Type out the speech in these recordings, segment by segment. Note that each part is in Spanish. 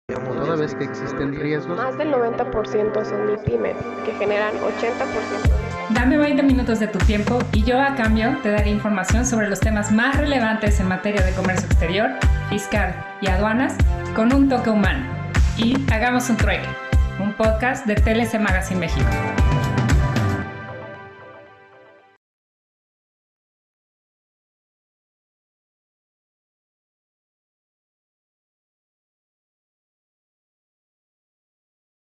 toda vez que existen riesgos. Más del 90% son MIPYMES, que generan 80% de... Dame 20 minutos de tu tiempo y yo a cambio te daré información sobre los temas más relevantes en materia de comercio exterior, fiscal y aduanas con un toque humano. Y hagamos un trueque, un podcast de TLC Magazine México.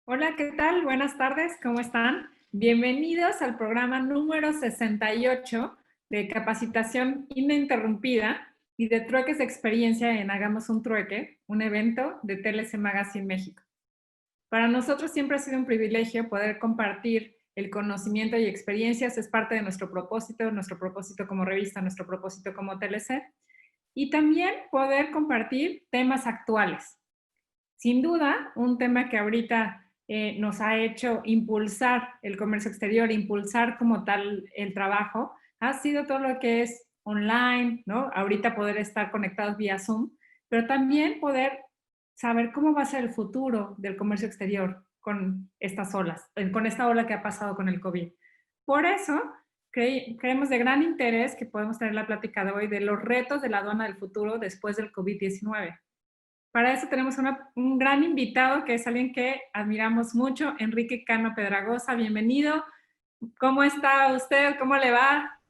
Hola, ¿qué tal? Buenas tardes, ¿cómo están? Bienvenidos al programa número 68 de capacitación ininterrumpida y de trueques de experiencia en Hagamos un Trueque, un evento de TLC Magazine México. Para nosotros siempre ha sido un privilegio poder compartir el conocimiento y experiencias, es parte de nuestro propósito como revista, nuestro propósito como TLC, y también poder compartir temas actuales. Sin duda, un tema que ahorita nos ha hecho impulsar el comercio exterior, impulsar como tal el trabajo, ha sido todo lo que es online, ¿no? Ahorita poder estar conectados vía Zoom, pero también poder saber cómo va a ser el futuro del comercio exterior con estas olas, con esta ola que ha pasado con el COVID. Por eso, creemos de gran interés que podemos tener la plática de hoy de los retos de la aduana del futuro después del COVID-19. Para eso tenemos un gran invitado que es alguien que admiramos mucho, Enrique Cano Pedragosa. Bienvenido. ¿Cómo está usted? ¿Cómo le va?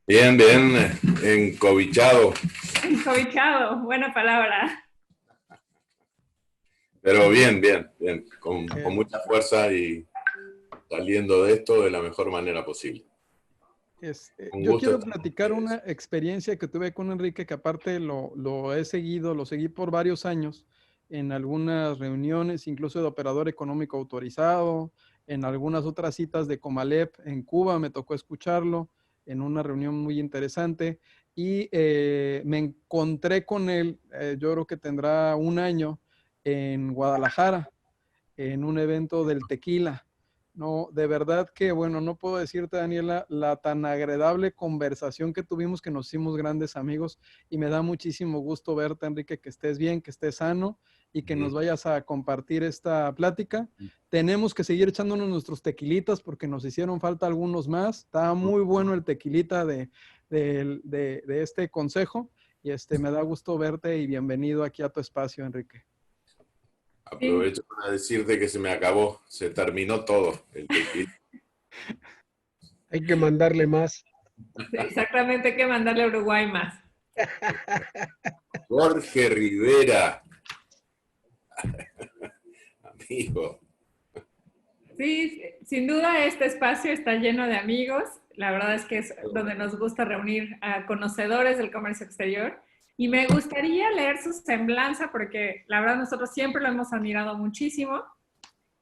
Bien, bien, encobijado. Encobijado, buena palabra. Pero bien, con mucha fuerza y saliendo de esto de la mejor manera posible. Yo quiero platicar una experiencia que tuve con Enrique, que aparte lo he seguido, lo seguí por varios años en algunas reuniones, incluso de operador económico autorizado, en algunas otras citas de Comalep en Cuba, me tocó escucharlo en una reunión muy interesante y me encontré con él, yo creo que tendrá un año, en Guadalajara, en un evento del tequila. No, de verdad que, bueno, no puedo decirte, Daniela, la tan agradable conversación que tuvimos, que nos hicimos grandes amigos, y me da muchísimo gusto verte, Enrique, que estés bien, que estés sano y que nos vayas a compartir esta plática. Tenemos que seguir echándonos nuestros tequilitas porque nos hicieron falta algunos más. Está muy bueno el tequilita de este consejo y me da gusto verte y bienvenido aquí a tu espacio, Enrique. Aprovecho para decirte que se me acabó, se terminó todo el tequila. Hay que mandarle más. Sí, exactamente, hay que mandarle a Uruguay más. Jorge Rivera. Amigo. Sí, sin duda este espacio está lleno de amigos. La verdad es que es donde nos gusta reunir a conocedores del comercio exterior. Y me gustaría leer su semblanza porque la verdad nosotros siempre lo hemos admirado muchísimo.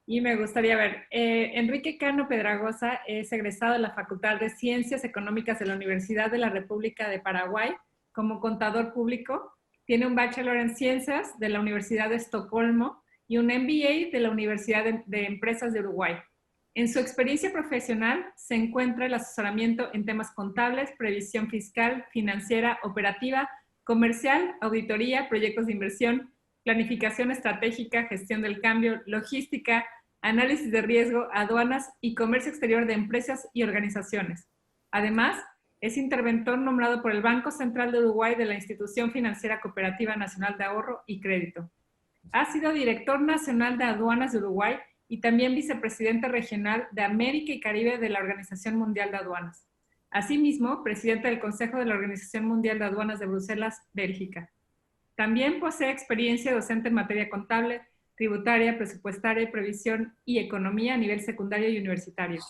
Y me gustaría ver, Enrique Cano Pedragosa es egresado de la Facultad de Ciencias Económicas de la Universidad de la República de Paraguay como contador público. Tiene un bachelor en Ciencias de la Universidad de Estocolmo y un MBA de la Universidad de Empresas de Uruguay. En su experiencia profesional se encuentra el asesoramiento en temas contables, previsión fiscal, financiera, operativa, comercial, auditoría, proyectos de inversión, planificación estratégica, gestión del cambio, logística, análisis de riesgo, aduanas y comercio exterior de empresas y organizaciones. Además, es interventor nombrado por el Banco Central de Uruguay de la Institución Financiera Cooperativa Nacional de Ahorro y Crédito. Ha sido director nacional de aduanas de Uruguay y también vicepresidente regional de América y Caribe de la Organización Mundial de Aduanas. Asimismo, presidente del Consejo de la Organización Mundial de Aduanas de Bruselas, Bélgica. También posee experiencia docente en materia contable, tributaria, presupuestaria, previsión y economía a nivel secundario y universitario,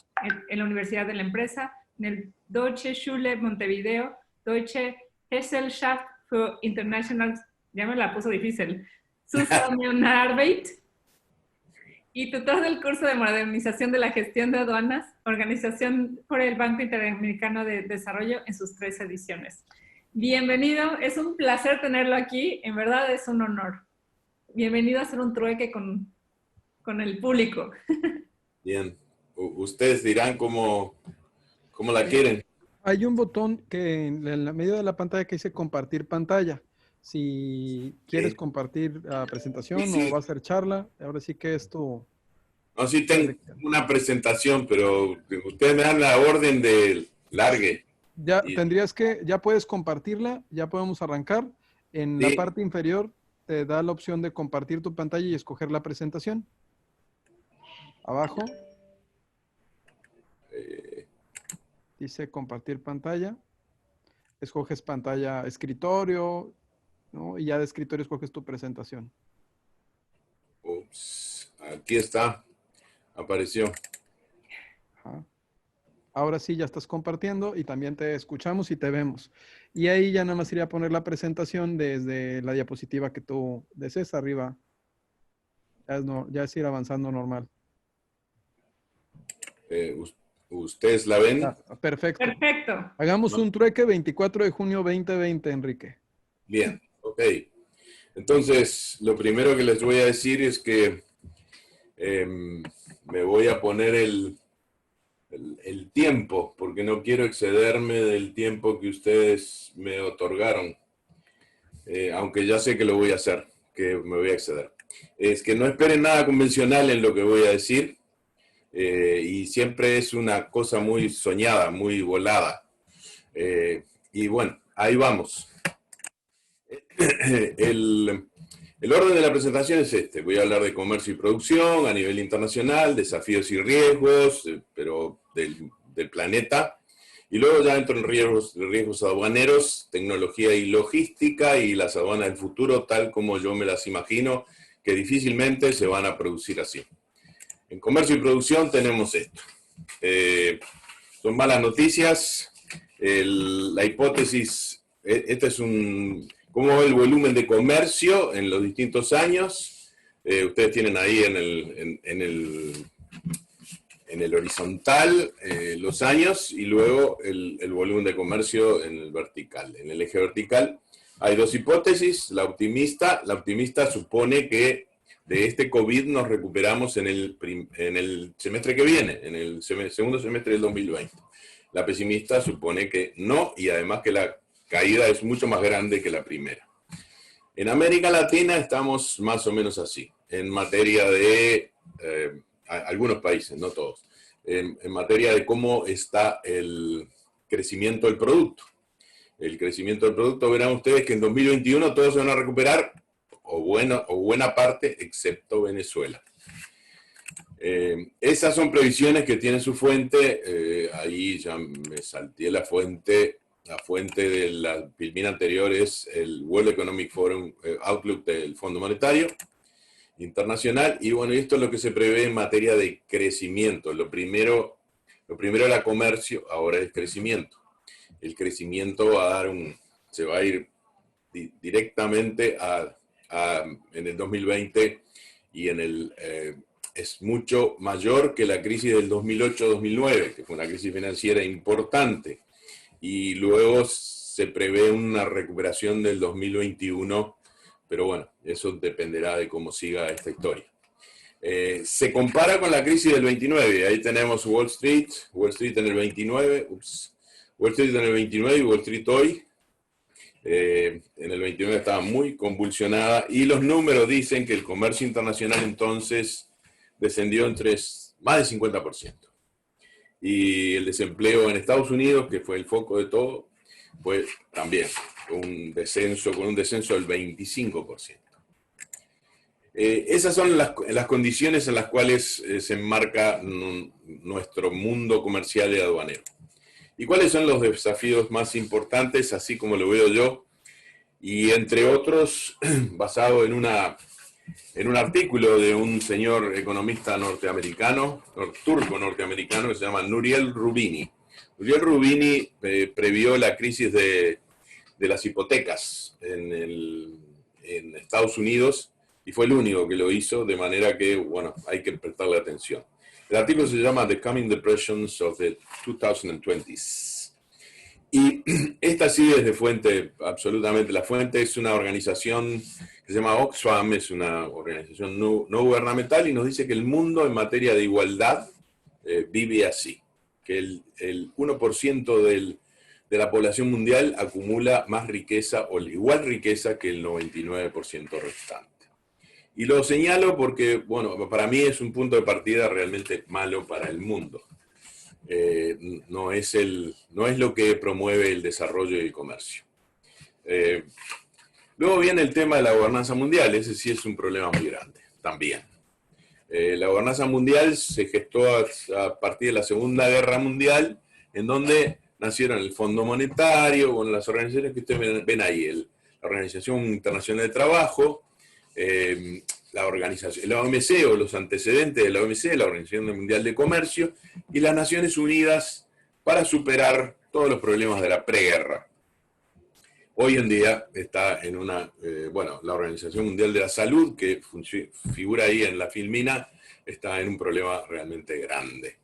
en la Universidad de la Empresa, en el Deutsche Schule Montevideo, Deutsche Gesellschaft für International, ya me la puso difícil, Zusammenarbeit, y tutor del curso de modernización de la gestión de aduanas, organización por el Banco Interamericano de Desarrollo en sus 3 ediciones. Bienvenido, es un placer tenerlo aquí, en verdad es un honor. Bienvenido a hacer un trueque con el público. Bien, ustedes dirán cómo la quieren. Hay un botón que en la medio de la pantalla que dice compartir pantalla. si quieres Sí. compartir la presentación Sí, sí. o va a ser charla. Ahora sí que esto... No, sí tengo una presentación, pero ustedes me dan la orden de largue. Ya Y, tendrías que, ya puedes compartirla, ya podemos arrancar. En la sí, parte inferior te da la opción de compartir tu pantalla y escoger la presentación. Abajo dice compartir pantalla. Escoges pantalla escritorio, ¿no? Y ya de escritorio escoges tu presentación. ups, aquí está, apareció. Ajá. Ahora sí, ya estás compartiendo y también te escuchamos y te vemos. Y ahí ya nada más iría a poner la presentación desde la diapositiva que tú desees arriba. Ya es, no, ya es ir avanzando normal. ¿Ustedes la ven? Perfecto. Perfecto. Hagamos un trueque 24 de junio 2020, Enrique. Bien, ok. Entonces, lo primero que les voy a decir es que me voy a poner el tiempo, porque no quiero excederme del tiempo que ustedes me otorgaron. Aunque ya sé que lo voy a hacer, que me voy a exceder. Es que no esperen nada convencional en lo que voy a decir, y siempre es una cosa muy soñada, muy volada. Y bueno, ahí vamos. El orden de la presentación es este. Voy a hablar de comercio y producción a nivel internacional, desafíos y riesgos, pero del planeta. Y luego ya entro en riesgos aduaneros, tecnología y logística y las aduanas del futuro, tal como yo me las imagino, que difícilmente se van a producir así. En comercio y producción tenemos esto. Son malas noticias. La hipótesis, este es cómo va el volumen de comercio en los distintos años. Ustedes tienen ahí en el horizontal los años y luego el volumen de comercio en el vertical. En el eje vertical hay dos hipótesis. La optimista supone que de este COVID nos recuperamos en el semestre que viene, en el segundo semestre del 2020. La pesimista supone que no, y además que la caída es mucho más grande que la primera. En América Latina estamos más o menos así, en materia de algunos países, no todos, en materia de cómo está el crecimiento del producto. El crecimiento del producto, verán ustedes que en 2021 todos se van a recuperar, o buena parte, excepto Venezuela. Esas son previsiones que tienen su fuente. Ahí ya me salté la fuente. La fuente de la filmina anterior es el World Economic Forum Outlook del Fondo Monetario Internacional. Y bueno, esto es lo que se prevé en materia de crecimiento. Lo primero era comercio, ahora es crecimiento. El crecimiento se va a ir directamente en el 2020 y es mucho mayor que la crisis del 2008-2009, que fue una crisis financiera importante. Y luego se prevé una recuperación del 2021, pero bueno, eso dependerá de cómo siga esta historia. Se compara con la crisis del 29, ahí tenemos Wall Street en el 29, Wall Street en el 29 y Wall Street hoy. En el 29 estaba muy convulsionada y los números dicen que el comercio internacional entonces descendió más del 50%. Y el desempleo en Estados Unidos, que fue el foco de todo, fue también con un descenso del 25%. Esas son las condiciones en las cuales se enmarca nuestro mundo comercial y aduanero. ¿Y cuáles son los desafíos más importantes, así como lo veo yo? Y entre otros, basado en un artículo de un señor economista turco-norteamericano, que se llama Nouriel Roubini. Nouriel Roubini previó la crisis de las hipotecas en Estados Unidos y fue el único que lo hizo, de manera que, bueno, hay que prestarle atención. El artículo se llama The Coming Depressions of the 2020s. Y esta sí es de fuente, absolutamente. La fuente es una organización que se llama Oxfam, es una organización no gubernamental y nos dice que el mundo en materia de igualdad vive así, que el 1% de la población mundial acumula más riqueza o igual riqueza que el 99% restante. Y lo señalo porque, bueno, para mí es un punto de partida realmente malo para el mundo. No es lo que promueve el desarrollo y el comercio. Luego viene el tema de la gobernanza mundial, ese sí es un problema muy grande, también. La gobernanza mundial se gestó a partir de la Segunda Guerra Mundial, en donde nacieron el Fondo Monetario, bueno, las organizaciones que ustedes ven ahí, la Organización Internacional de Trabajo, la OMC o los antecedentes de la OMC, la Organización Mundial de Comercio, y las Naciones Unidas para superar todos los problemas de la preguerra. Hoy en día está en la Organización Mundial de la Salud, que figura ahí en la filmina, está en un problema realmente grande.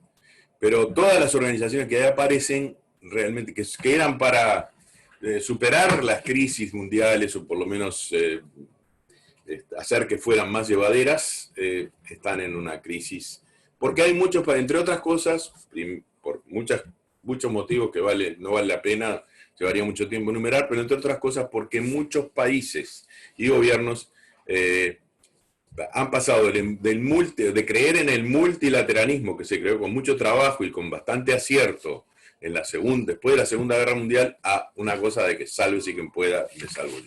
Pero todas las organizaciones que ahí aparecen, realmente, que eran para superar las crisis mundiales, o por lo menos hacer que fueran más llevaderas, están en una crisis. Porque hay muchos, entre otras cosas, por muchos motivos que no vale la pena, llevaría mucho tiempo enumerar, pero entre otras cosas porque muchos países y gobiernos han pasado de creer en el multilateralismo, que se creó con mucho trabajo y con bastante acierto después de la Segunda Guerra Mundial, a una cosa de que sálvese quien pueda, me salvo yo.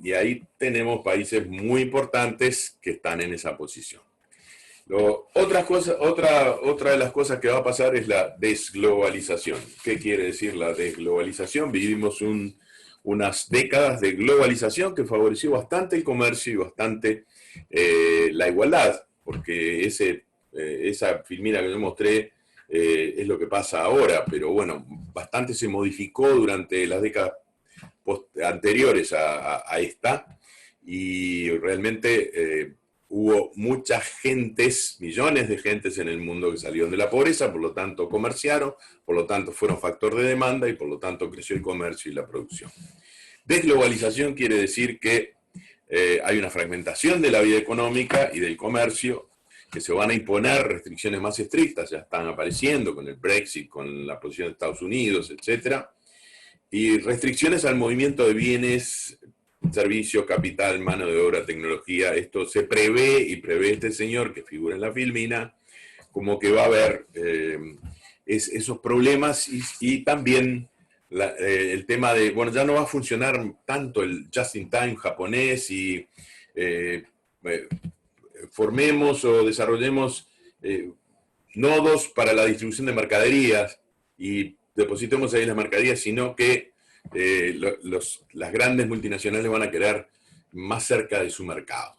Y ahí tenemos países muy importantes que están en esa posición. Otra de las cosas que va a pasar es la desglobalización. ¿Qué quiere decir la desglobalización? Vivimos unas décadas de globalización que favoreció bastante el comercio y bastante la igualdad, porque esa filmina que yo mostré es lo que pasa ahora, pero bueno, bastante se modificó durante las décadas anteriores a esta, y realmente hubo muchas gentes, millones de gentes en el mundo que salieron de la pobreza, por lo tanto comerciaron, por lo tanto fueron factor de demanda y por lo tanto creció el comercio y la producción. Desglobalización quiere decir que hay una fragmentación de la vida económica y del comercio, que se van a imponer restricciones más estrictas, ya están apareciendo con el Brexit, con la posición de Estados Unidos, etc. Y restricciones al movimiento de bienes, servicios, capital, mano de obra, tecnología. Esto se prevé, y prevé este señor que figura en la filmina, como que va a haber esos problemas, y también el tema de, bueno, ya no va a funcionar tanto el just-in-time japonés, y formemos o desarrollemos nodos para la distribución de mercaderías y depositemos ahí las mercaderías, sino que las grandes multinacionales van a quedar más cerca de su mercado,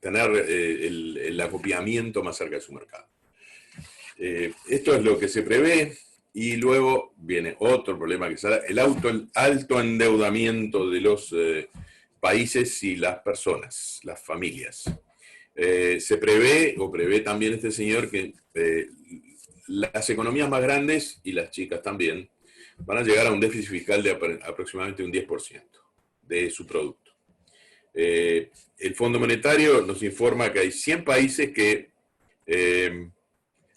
tener el acopiamiento más cerca de su mercado. Esto es lo que se prevé, y luego viene otro problema, que será el alto endeudamiento de los países y las personas, las familias. Se prevé también este señor que las economías más grandes, y las chicas también, van a llegar a un déficit fiscal de aproximadamente un 10% de su producto. El Fondo Monetario nos informa que hay 100 países que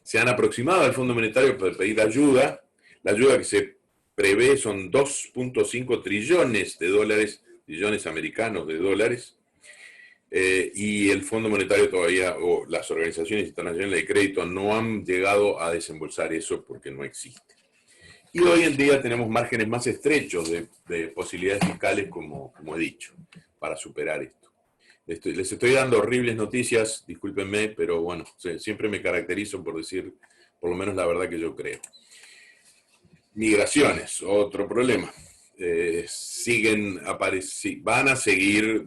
se han aproximado al Fondo Monetario para pedir ayuda. La ayuda que se prevé son 2.5 trillones de dólares, trillones americanos de dólares, y el Fondo Monetario todavía, o las organizaciones internacionales de crédito, no han llegado a desembolsar eso porque no existe. Y hoy en día tenemos márgenes más estrechos de posibilidades fiscales, como he dicho, para superar esto. Les estoy dando horribles noticias, discúlpenme, pero bueno, siempre me caracterizo por decir por lo menos la verdad que yo creo. Migraciones, otro problema. Van a seguir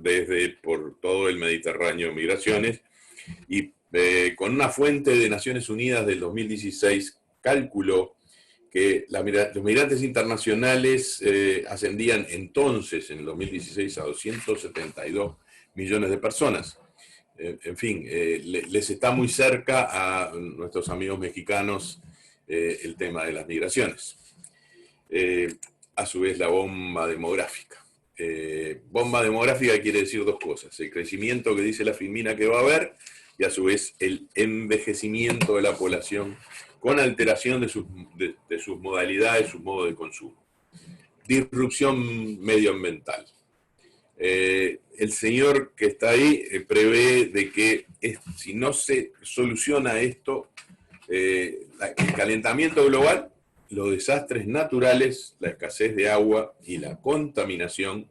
por todo el Mediterráneo migraciones, y con una fuente de Naciones Unidas del 2016 calculó que los migrantes internacionales ascendían entonces, en el 2016, a 272 millones de personas. En fin, les está muy cerca a nuestros amigos mexicanos el tema de las migraciones. A su vez, la bomba demográfica. Bomba demográfica quiere decir dos cosas: el crecimiento que dice la filmina que va a haber, y a su vez el envejecimiento de la población con alteración de sus modalidades, su modo de consumo. Disrupción medioambiental. El señor que está ahí prevé de que si no se soluciona esto, el calentamiento global, los desastres naturales, la escasez de agua y la contaminación,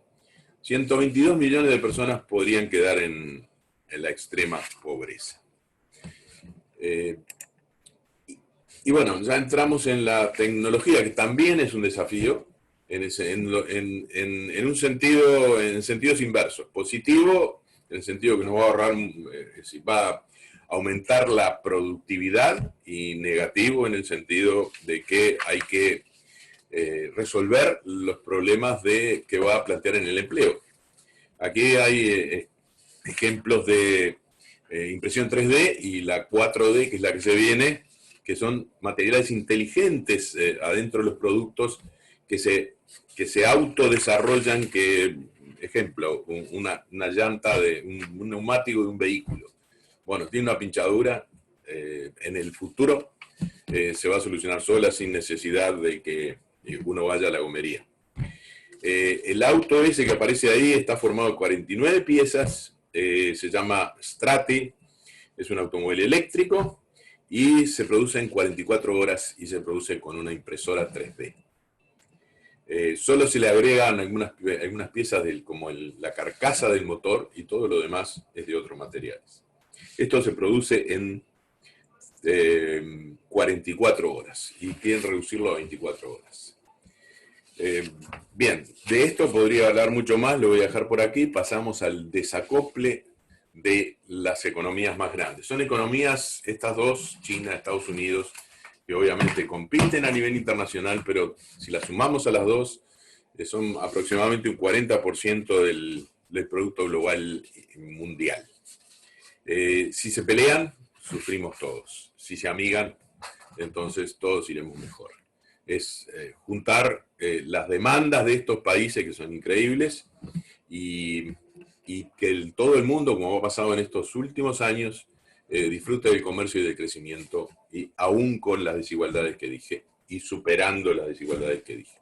122 millones de personas podrían quedar en la extrema pobreza. Y bueno, ya entramos en la tecnología, que también es un desafío, en sentidos inversos. Positivo, en el sentido que nos va a ahorrar, va a aumentar la productividad, y negativo en el sentido de que hay que resolver los problemas que va a plantear en el empleo. Aquí hay ejemplos de impresión 3D y la 4D, que es la que se viene, que son materiales inteligentes adentro de los productos que se autodesarrollan, ejemplo, una llanta de un neumático de un vehículo. Bueno, tiene una pinchadura, en el futuro se va a solucionar sola sin necesidad de que uno vaya a la gomería. El auto ese que aparece ahí está formado de 49 piezas, se llama Strati, es un automóvil eléctrico y se produce en 44 horas y se produce con una impresora 3D. Solo se le agregan algunas piezas como la carcasa del motor, y todo lo demás es de otros materiales. Esto se produce en 44 horas y quieren reducirlo a 24 horas. Bien, de esto podría hablar mucho más, lo voy a dejar por aquí. Pasamos al desacople de las economías más grandes. Son economías, estas dos, China, Estados Unidos, que obviamente compiten a nivel internacional, pero si las sumamos a las dos, son aproximadamente un 40% del Producto Global Mundial. Si se pelean, sufrimos todos. Si se amigan, entonces todos iremos mejor. Es juntar las demandas de estos países, que son increíbles, y que todo el mundo, como ha pasado en estos últimos años, disfrute del comercio y del crecimiento, y aún con las desigualdades que dije, y superando las desigualdades que dije.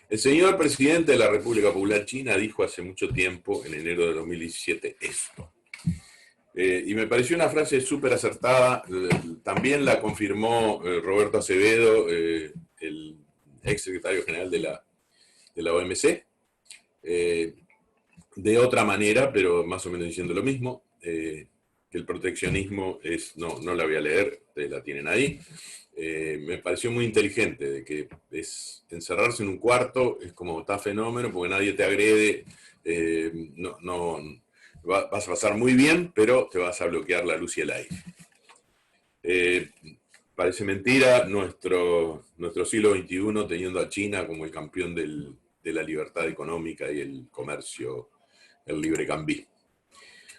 El señor presidente de la República Popular China dijo hace mucho tiempo, en enero de 2017, esto. Y me pareció una frase súper acertada. También la confirmó Roberto Acevedo, el ex secretario general de la OMC, de otra manera, pero más o menos diciendo lo mismo, que el proteccionismo no la voy a leer, ustedes la tienen ahí. Me pareció muy inteligente, de que es encerrarse en un cuarto, es como está fenómeno, porque nadie te agrede, vas a pasar muy bien, pero te vas a bloquear la luz y el aire. Parece mentira nuestro siglo XXI teniendo a China como el campeón de la libertad económica y el comercio, el libre cambio.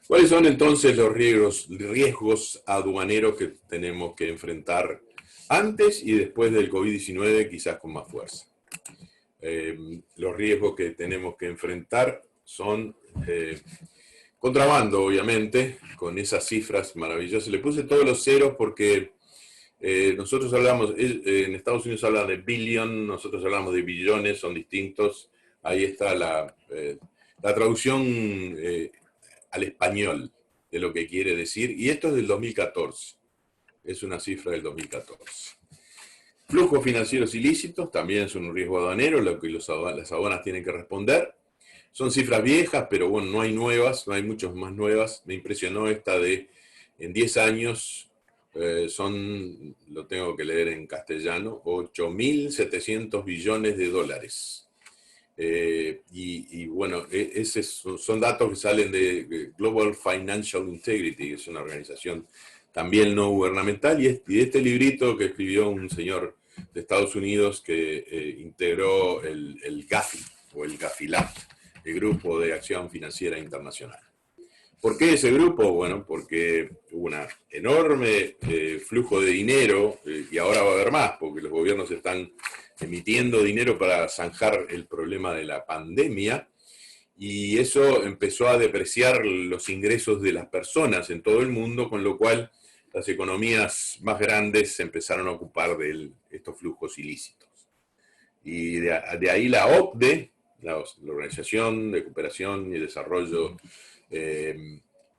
¿Cuáles son entonces los riesgos aduaneros que tenemos que enfrentar antes y después del COVID-19, quizás con más fuerza? Los riesgos que tenemos que enfrentar son contrabando, obviamente, con esas cifras maravillosas. Le puse todos los ceros porque nosotros hablamos, en Estados Unidos hablan de billion, nosotros hablamos de billones, son distintos. Ahí está la traducción al español de lo que quiere decir, y esto es del 2014, es una cifra del 2014. Flujos financieros ilícitos también es un riesgo aduanero, lo que las aduanas tienen que responder. Son cifras viejas, pero bueno, no hay nuevas, no hay muchas más nuevas. Me impresionó esta en 10 años, lo tengo que leer en castellano, 8.700 billones de dólares. Y bueno, son datos que salen de Global Financial Integrity, que es una organización también no gubernamental, y este librito que escribió un señor de Estados Unidos que integró el GAFI, o el GAFILAB, el Grupo de Acción Financiera Internacional. ¿Por qué ese grupo? Bueno, porque hubo un enorme flujo de dinero, y ahora va a haber más, porque los gobiernos están emitiendo dinero para zanjar el problema de la pandemia, y eso empezó a depreciar los ingresos de las personas en todo el mundo, con lo cual las economías más grandes se empezaron a ocupar de estos flujos ilícitos. Y de ahí la OCDE, la Organización de Cooperación y Desarrollo,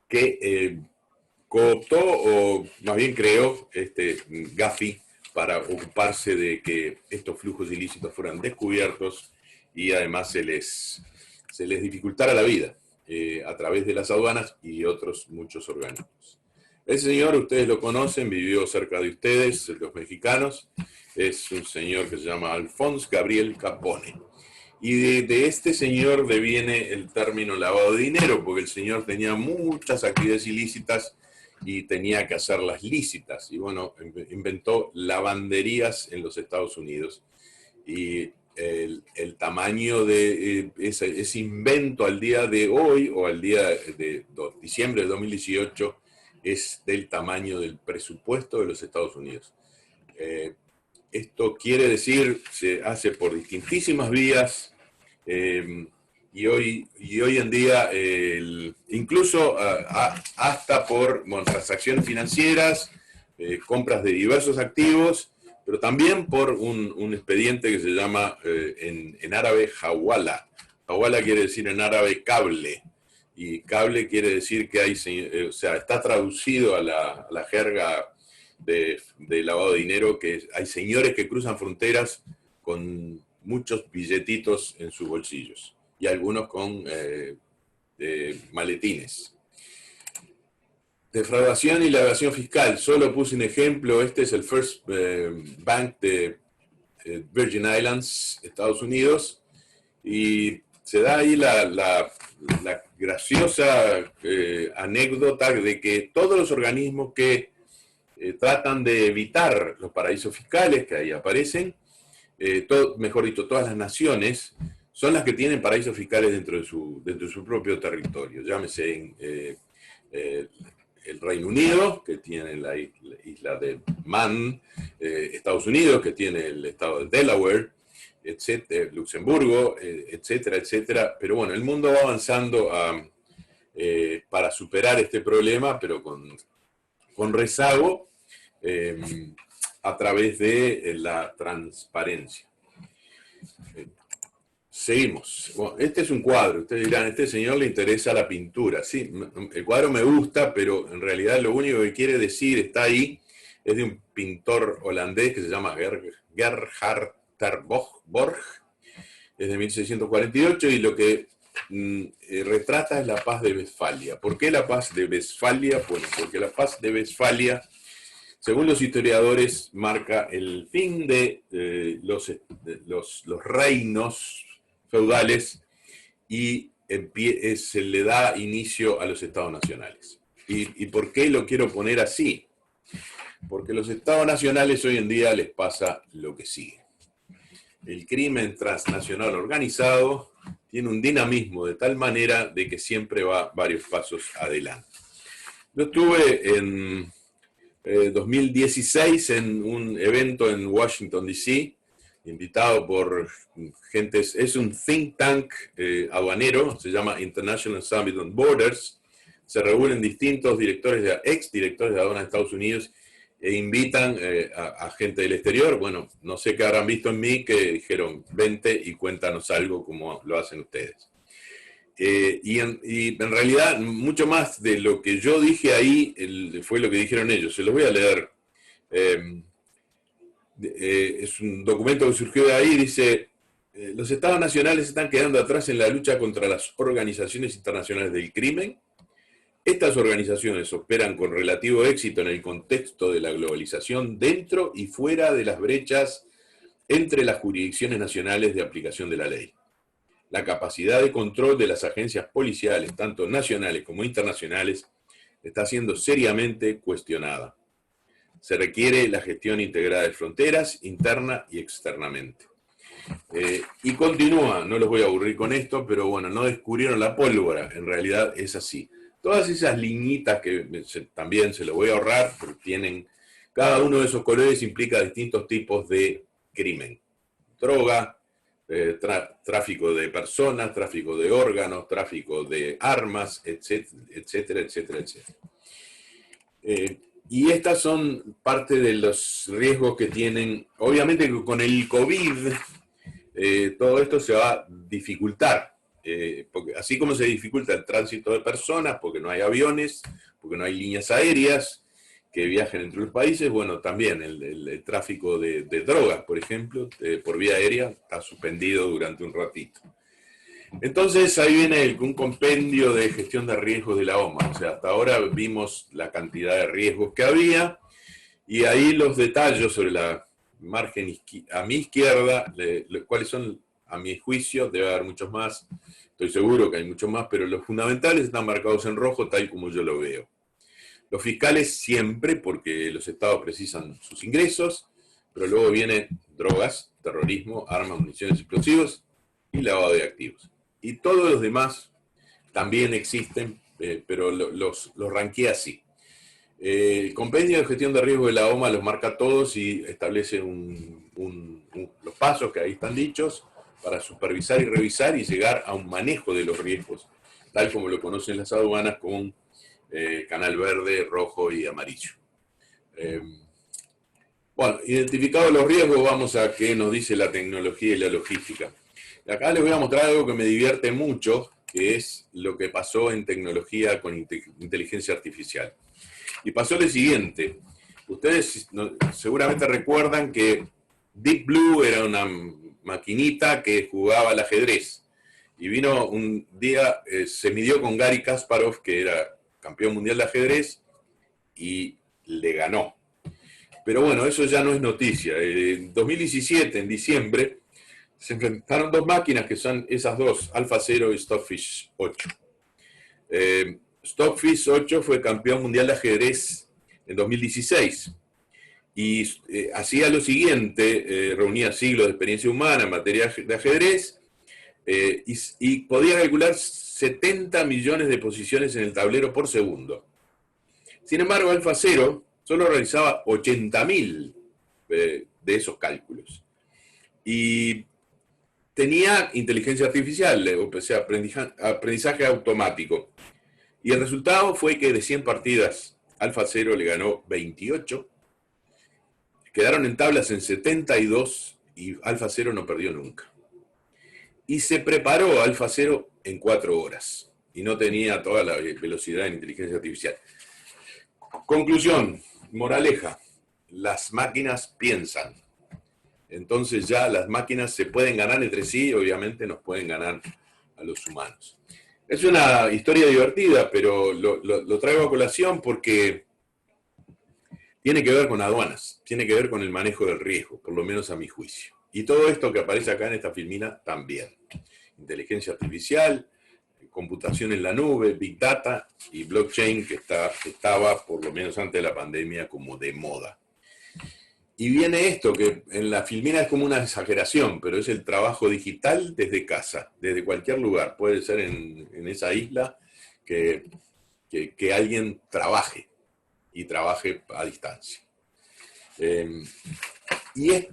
que cooptó, o más bien creó, Gafi para ocuparse de que estos flujos ilícitos fueran descubiertos y además se les dificultara la vida a través de las aduanas y otros muchos organismos. Ese señor, ustedes lo conocen, vivió cerca de ustedes, los mexicanos. Es un señor que se llama Alphonse Gabriel Capone. Y de este señor deviene el término lavado de dinero, porque el señor tenía muchas actividades ilícitas y tenía que hacerlas lícitas. Y bueno, inventó lavanderías en los Estados Unidos. Y el tamaño de ese invento al día de hoy, o al día de diciembre de 2018, es del tamaño del presupuesto de los Estados Unidos. Esto quiere decir, se hace por distintísimas vías, y hoy en día, incluso hasta por transacciones financieras, compras de diversos activos, pero también por un expediente que se llama en árabe hawala. Hawala quiere decir en árabe cable, y cable quiere decir que hay, o sea, está traducido a la jerga de lavado de dinero, que hay señores que cruzan fronteras con muchos billetitos en sus bolsillos, y algunos con maletines. Defraudación y la evasión fiscal. Solo puse un ejemplo. Este es el First Bank de Virgin Islands, Estados Unidos, y se da ahí la graciosa anécdota de que todos los organismos que tratan de evitar los paraísos fiscales, que ahí aparecen, mejor dicho, todas las naciones, son las que tienen paraísos fiscales dentro de su propio territorio. Llámese el Reino Unido, que tiene la isla de Man, Estados Unidos, que tiene el estado de Delaware, etcétera, Luxemburgo, etcétera, etcétera. Pero bueno, el mundo va avanzando para superar este problema, pero con rezago, a través de la transparencia. Seguimos. Bueno, este es un cuadro. Ustedes dirán, a este señor le interesa la pintura. Sí, el cuadro me gusta, pero en realidad lo único que quiere decir, está ahí, es de un pintor holandés que se llama Gerhard ter Borch, es de 1648, y lo que retrata es la paz de Westfalia. ¿Por qué la paz de Westfalia? Bueno, porque la paz de Westfalia, según los historiadores, marca el fin de los reinos feudales, y se le da inicio a los estados nacionales. ¿Y por qué lo quiero poner así? Porque a los estados nacionales hoy en día les pasa lo que sigue. El crimen transnacional organizado tiene un dinamismo de tal manera de que siempre va varios pasos adelante. Yo estuve en 2016 en un evento en Washington, D.C., invitado por gente, es un think tank aduanero, se llama International Summit on Borders. Se reúnen distintos ex directores de aduanas de Estados Unidos, e invitan a gente del exterior. Bueno, no sé qué habrán visto en mí, que dijeron, vente y cuéntanos algo como lo hacen ustedes. Y en realidad, mucho más de lo que yo dije ahí fue lo que dijeron ellos. Se los voy a leer. Es un documento que surgió de ahí, dice: los estados nacionales están quedando atrás en la lucha contra las organizaciones internacionales del crimen. Estas organizaciones operan con relativo éxito en el contexto de la globalización, dentro y fuera de las brechas entre las jurisdicciones nacionales de aplicación de la ley. La capacidad de control de las agencias policiales, tanto nacionales como internacionales, está siendo seriamente cuestionada. Se requiere la gestión integrada de fronteras, interna y externamente. Y continúa, no los voy a aburrir con esto, pero bueno, no descubrieron la pólvora, en realidad es así. Todas esas liñitas que también se lo voy a ahorrar, porque tienen, cada uno de esos colores implica distintos tipos de crimen. Droga, tráfico de personas, tráfico de órganos, tráfico de armas, etcétera, etcétera, etcétera, etcétera. Y estas son parte de los riesgos que tienen. Obviamente con el COVID todo esto se va a dificultar, porque así como se dificulta el tránsito de personas, porque no hay aviones, porque no hay líneas aéreas que viajen entre los países, bueno, también el tráfico de drogas, por ejemplo, por vía aérea, está suspendido durante un ratito. Entonces ahí viene un compendio de gestión de riesgos de la OMA. O sea, hasta ahora vimos la cantidad de riesgos que había, y ahí los detalles sobre la margen a mi izquierda, cuáles son, a mi juicio, debe haber muchos más, estoy seguro que hay muchos más, pero los fundamentales están marcados en rojo tal como yo lo veo. Los fiscales siempre, porque los estados precisan sus ingresos, pero luego vienen drogas, terrorismo, armas, municiones, explosivos y lavado de activos. Y todos los demás también existen, pero los ranquea así. El compendio de gestión de riesgo de la OMA los marca todos y establece los pasos que ahí están dichos para supervisar y revisar y llegar a un manejo de los riesgos, tal como lo conocen las aduanas con canal verde, rojo y amarillo. Bueno, identificados los riesgos, vamos a qué nos dice la tecnología y la logística. Y acá les voy a mostrar algo que me divierte mucho, que es lo que pasó en tecnología con inteligencia artificial. Y pasó lo siguiente. Ustedes seguramente recuerdan que Deep Blue era una maquinita que jugaba al ajedrez. Y vino un día, se midió con Gary Kasparov, que era campeón mundial de ajedrez, y le ganó. Pero bueno, eso ya no es noticia. En 2017, en diciembre, se enfrentaron dos máquinas que son esas dos, AlphaZero y Stockfish 8. Stockfish 8 fue campeón mundial de ajedrez en 2016. Y hacía lo siguiente, reunía siglos de experiencia humana en materia de ajedrez, y podía calcular 70 millones de posiciones en el tablero por segundo. Sin embargo, AlphaZero solo realizaba 80.000 de esos cálculos. Y tenía inteligencia artificial, o sea, aprendizaje automático. Y el resultado fue que de 100 partidas, AlphaZero le ganó 28, quedaron en tablas en 72 y AlphaZero no perdió nunca. Y se preparó AlphaZero en 4 horas y no tenía toda la velocidad en inteligencia artificial. Conclusión, moraleja, las máquinas piensan. Entonces ya las máquinas se pueden ganar entre sí, obviamente nos pueden ganar a los humanos. Es una historia divertida, pero lo traigo a colación porque tiene que ver con aduanas, tiene que ver con el manejo del riesgo, por lo menos a mi juicio. Y todo esto que aparece acá en esta filmina también. Inteligencia artificial, computación en la nube, Big Data y blockchain, que estaba, por lo menos antes de la pandemia, como de moda. Y viene esto, que en la filmina es como una exageración, pero es el trabajo digital desde casa, desde cualquier lugar. Puede ser en esa isla que alguien trabaje, y trabaje a distancia.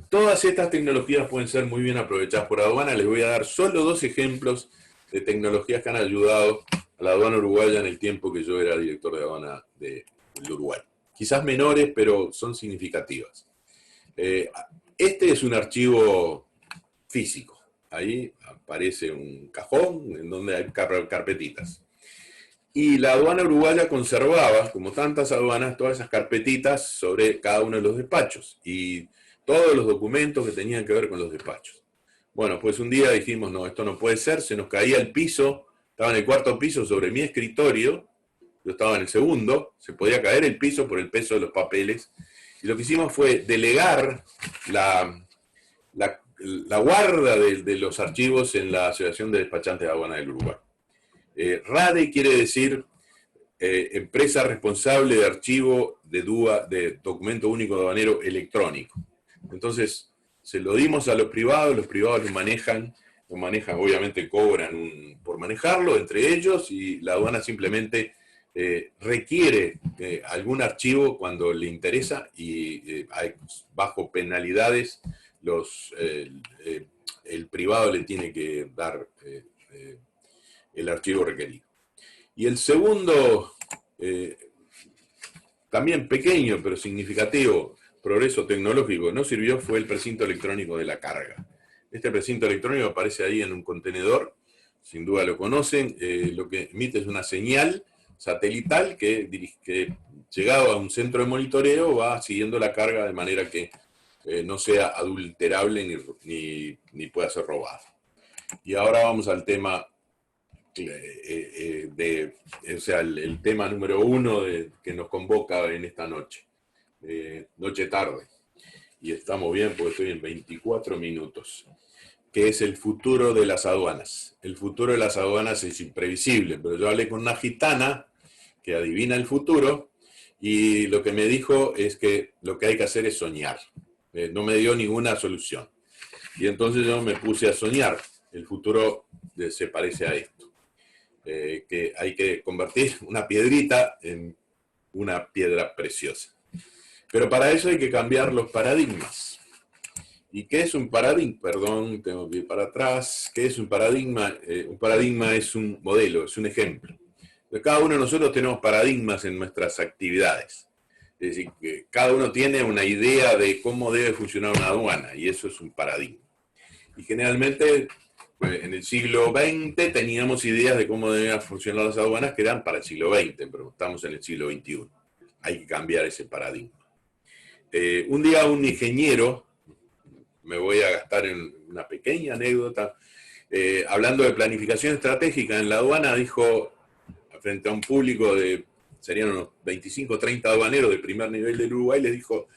Todas estas tecnologías pueden ser muy bien aprovechadas por aduana. Les voy a dar solo 2 ejemplos de tecnologías que han ayudado a la aduana uruguaya en el tiempo que yo era director de aduana del Uruguay. Quizás menores, pero son significativas. Este es un archivo físico. Ahí aparece un cajón en donde hay carpetitas. Y la aduana uruguaya conservaba, como tantas aduanas, todas esas carpetitas sobre cada uno de los despachos y todos los documentos que tenían que ver con los despachos. Bueno, pues un día dijimos, no, esto no puede ser, se nos caía el piso, estaba en el 4º piso sobre mi escritorio, yo estaba en el 2º, se podía caer el piso por el peso de los papeles, y lo que hicimos fue delegar la guarda de los archivos en la Asociación de Despachantes de Aduana del Uruguay. RADE quiere decir Empresa Responsable de Archivo de DUA, de Documento Único Aduanero Electrónico. Entonces, se lo dimos a los privados lo manejan, obviamente cobran por manejarlo entre ellos, y la aduana simplemente requiere algún archivo cuando le interesa y bajo penalidades el privado le tiene que dar el archivo requerido. Y el segundo, también pequeño pero significativo progreso tecnológico no sirvió fue el precinto electrónico de la carga. Este precinto electrónico aparece ahí en un contenedor, sin duda lo conocen, lo que emite es una señal satelital que llegado a un centro de monitoreo va siguiendo la carga de manera que no sea adulterable ni pueda ser robado. Y ahora vamos al tema, o sea, el tema número 1 que nos convoca en esta noche. Noche-tarde. Y estamos bien porque estoy en 24 minutos. Que es el futuro de las aduanas. El futuro de las aduanas es imprevisible, pero yo hablé con una gitana que adivina el futuro y lo que me dijo es que lo que hay que hacer es soñar. No me dio ninguna solución. Y entonces yo me puse a soñar. El futuro se parece a esto. Que hay que convertir una piedrita en una piedra preciosa. Pero para eso hay que cambiar los paradigmas. ¿Y qué es un paradigma? Perdón, tengo que ir para atrás. ¿Qué es un paradigma? Un paradigma es un modelo, es un ejemplo. Cada uno de nosotros tenemos paradigmas en nuestras actividades. Es decir, que cada uno tiene una idea de cómo debe funcionar una aduana, y eso es un paradigma. Y generalmente, pues, en el siglo XX teníamos ideas de cómo debían funcionar las aduanas que eran para el siglo XX, pero estamos en el siglo XXI. Hay que cambiar ese paradigma. Un día un ingeniero, me voy a gastar en una pequeña anécdota, hablando de planificación estratégica en la aduana, dijo frente a un público serían unos 25 o 30 aduaneros de primer nivel del Uruguay, les dijo,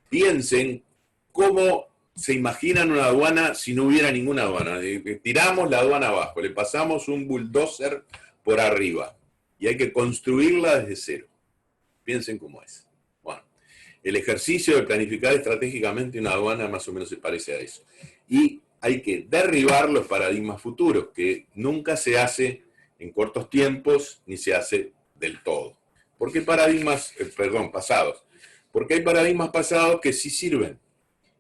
piensen cómo se imaginan una aduana si no hubiera ninguna aduana. Tiramos la aduana abajo, le pasamos un bulldozer por arriba y hay que construirla desde cero. Piensen cómo es. Bueno, el ejercicio de planificar estratégicamente una aduana más o menos se parece a eso. Y hay que derribar los paradigmas futuros, que nunca se hace en cortos tiempos ni se hace del todo. ¿Por qué pasados? Porque hay paradigmas pasados que sí sirven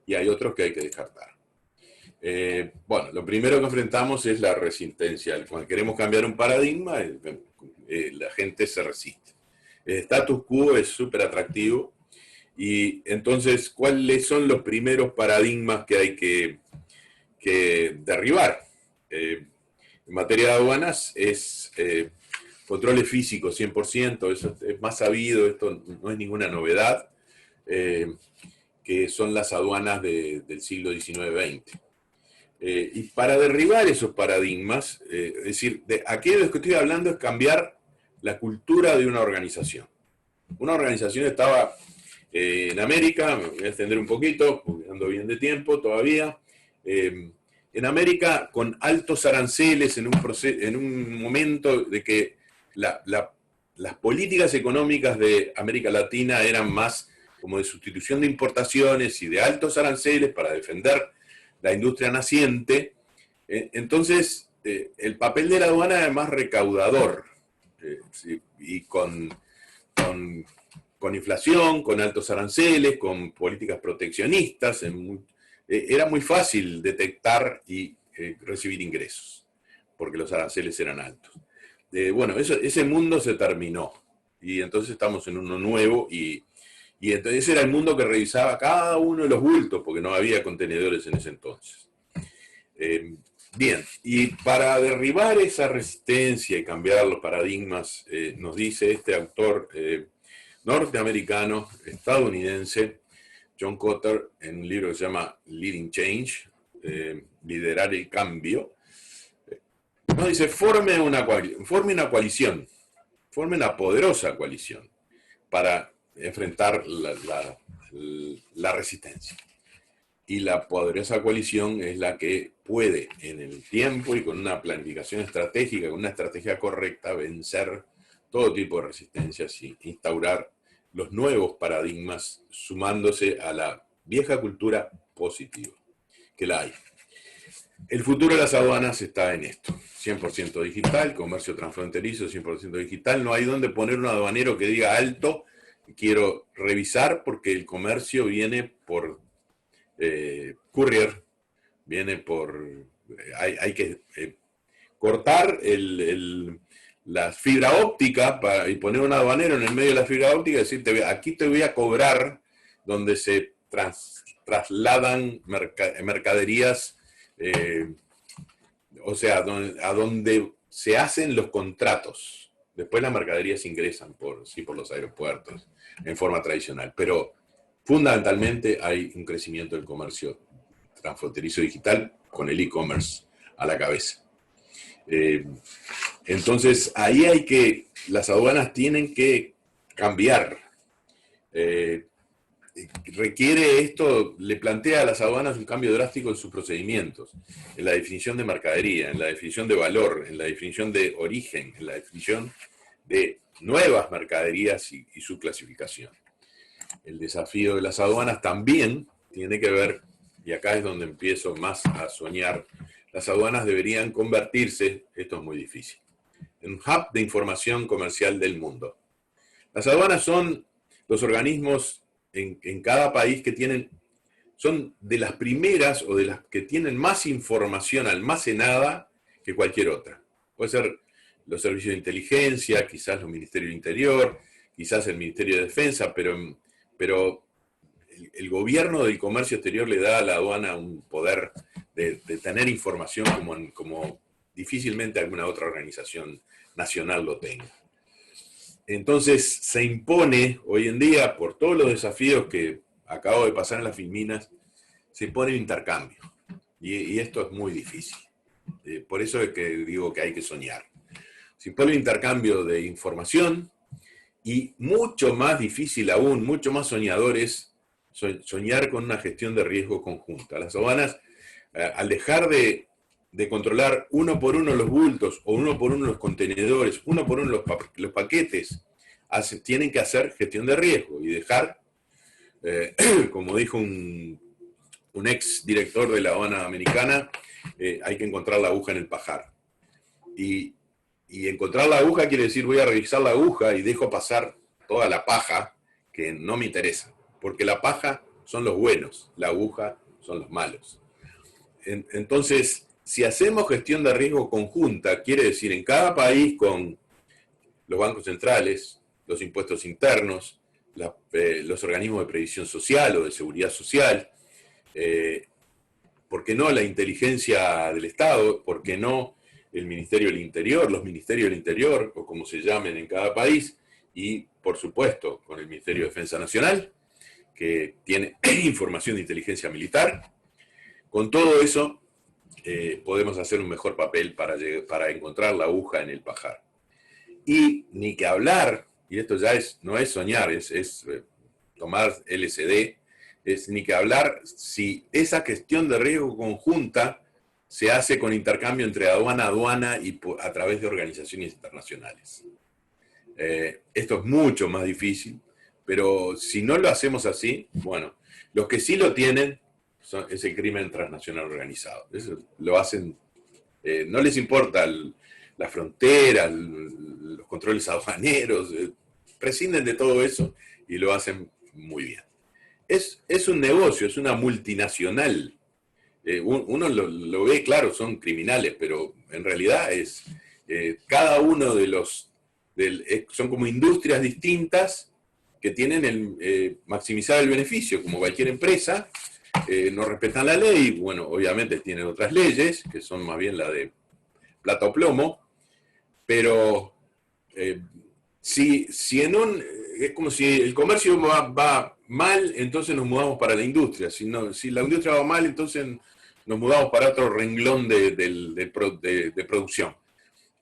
y hay otros que hay que descartar. Bueno, lo primero que enfrentamos es la resistencia. Cuando queremos cambiar un paradigma, la gente se resiste. El status quo es súper atractivo y entonces, ¿cuáles son los primeros paradigmas que hay que derribar? En materia de aduanas es controles físicos 100%, eso es más sabido, esto no es ninguna novedad, que son las aduanas del siglo XIX-XX. Y para derribar esos paradigmas, es decir, aquí de lo que estoy hablando es cambiar la cultura de una organización. Una organización estaba en América, me voy a extender un poquito, porque ando bien de tiempo todavía, en América con altos aranceles en un momento de que las políticas económicas de América Latina eran más como de sustitución de importaciones y de altos aranceles para defender la industria naciente. Entonces, el papel de la aduana es más recaudador, ¿sí? Y con inflación, con altos aranceles, con políticas proteccionistas, era muy fácil detectar y recibir ingresos, porque los aranceles eran altos. Bueno, ese mundo se terminó, y entonces estamos en uno nuevo, y entonces ese era el mundo que revisaba cada uno de los bultos, porque no había contenedores en ese entonces. Bien, y para derribar esa resistencia y cambiar los paradigmas, nos dice este autor norteamericano, estadounidense, John Kotter, en un libro que se llama Leading Change, Liderar el Cambio, nos dice, forme una coalición, forme una poderosa coalición para enfrentar la resistencia. Y la poderosa coalición es la que puede, en el tiempo y con una planificación estratégica, con una estrategia correcta, vencer todo tipo de resistencias y instaurar los nuevos paradigmas, sumándose a la vieja cultura positiva, que la hay. El futuro de las aduanas está en esto, 100% digital, comercio transfronterizo, 100% digital, no hay donde poner un aduanero que diga alto, quiero revisar porque el comercio viene por courier, viene por... hay que cortar la fibra óptica y poner un aduanero en el medio de la fibra óptica y decirte, aquí te voy a cobrar donde se trasladan mercaderías, o sea, a donde se hacen los contratos. Después las mercaderías ingresan por los aeropuertos en forma tradicional, pero fundamentalmente hay un crecimiento del comercio transfronterizo digital con el e-commerce a la cabeza. Entonces, ahí las aduanas tienen que cambiar. Requiere esto, le plantea a las aduanas un cambio drástico en sus procedimientos, en la definición de mercadería, en la definición de valor, en la definición de origen, en la definición de nuevas mercaderías y su clasificación. El desafío de las aduanas también tiene que ver, y acá es donde empiezo más a soñar, las aduanas deberían convertirse, esto es muy difícil, en un hub de información comercial del mundo. Las aduanas son los organismos en cada país que son de las primeras o de las que tienen más información almacenada que cualquier otra. Puede ser los servicios de inteligencia, quizás los ministerios del Interior, quizás el Ministerio de Defensa, pero el gobierno del comercio exterior le da a la aduana un poder de tener información como difícilmente alguna otra organización nacional lo tenga. Entonces se impone hoy en día, por todos los desafíos que acabo de pasar en las Filminas, se impone un intercambio. Y esto es muy difícil. Por eso es que digo que hay que soñar. Se impone un intercambio de información y mucho más difícil aún, mucho más soñador es soñar con una gestión de riesgo conjunta. Las aduanas, al dejar de controlar uno por uno los bultos o uno por uno los contenedores, uno por uno los paquetes, tienen que hacer gestión de riesgo y dejar, como dijo un ex director de la aduana americana, hay que encontrar la aguja en el pajar. Y encontrar la aguja quiere decir voy a revisar la aguja y dejo pasar toda la paja que no me interesa, porque la paja son los buenos, la aguja son los malos. Entonces, si hacemos gestión de riesgo conjunta, quiere decir en cada país con los bancos centrales, los impuestos internos, los organismos de previsión social o de seguridad social, ¿por qué no la inteligencia del Estado? ¿Por qué no el Ministerio del Interior, los Ministerios del Interior, o como se llamen en cada país? Y, por supuesto, con el Ministerio de Defensa Nacional, que tiene información de inteligencia militar. Con todo eso, podemos hacer un mejor papel para encontrar la aguja en el pajar. Y ni que hablar, y esto ya no es soñar, es tomar LSD, es ni que hablar si esa gestión de riesgo conjunta se hace con intercambio entre aduana a aduana y a través de organizaciones internacionales. Esto es mucho más difícil, pero si no lo hacemos así, bueno, los que sí lo tienen es el crimen transnacional organizado. Eso lo hacen, no les importa la frontera, los controles aduaneros, prescinden de todo eso y lo hacen muy bien. Es un negocio, es una multinacional. Uno lo ve, claro, son criminales, pero en realidad cada uno son como industrias distintas que tienen maximizar el beneficio, como cualquier empresa. No respetan la ley, bueno, obviamente tienen otras leyes, que son más bien la de plata o plomo, pero es como si el comercio va mal, entonces nos mudamos para la industria. Si la industria va mal, entonces nos mudamos para otro renglón de producción.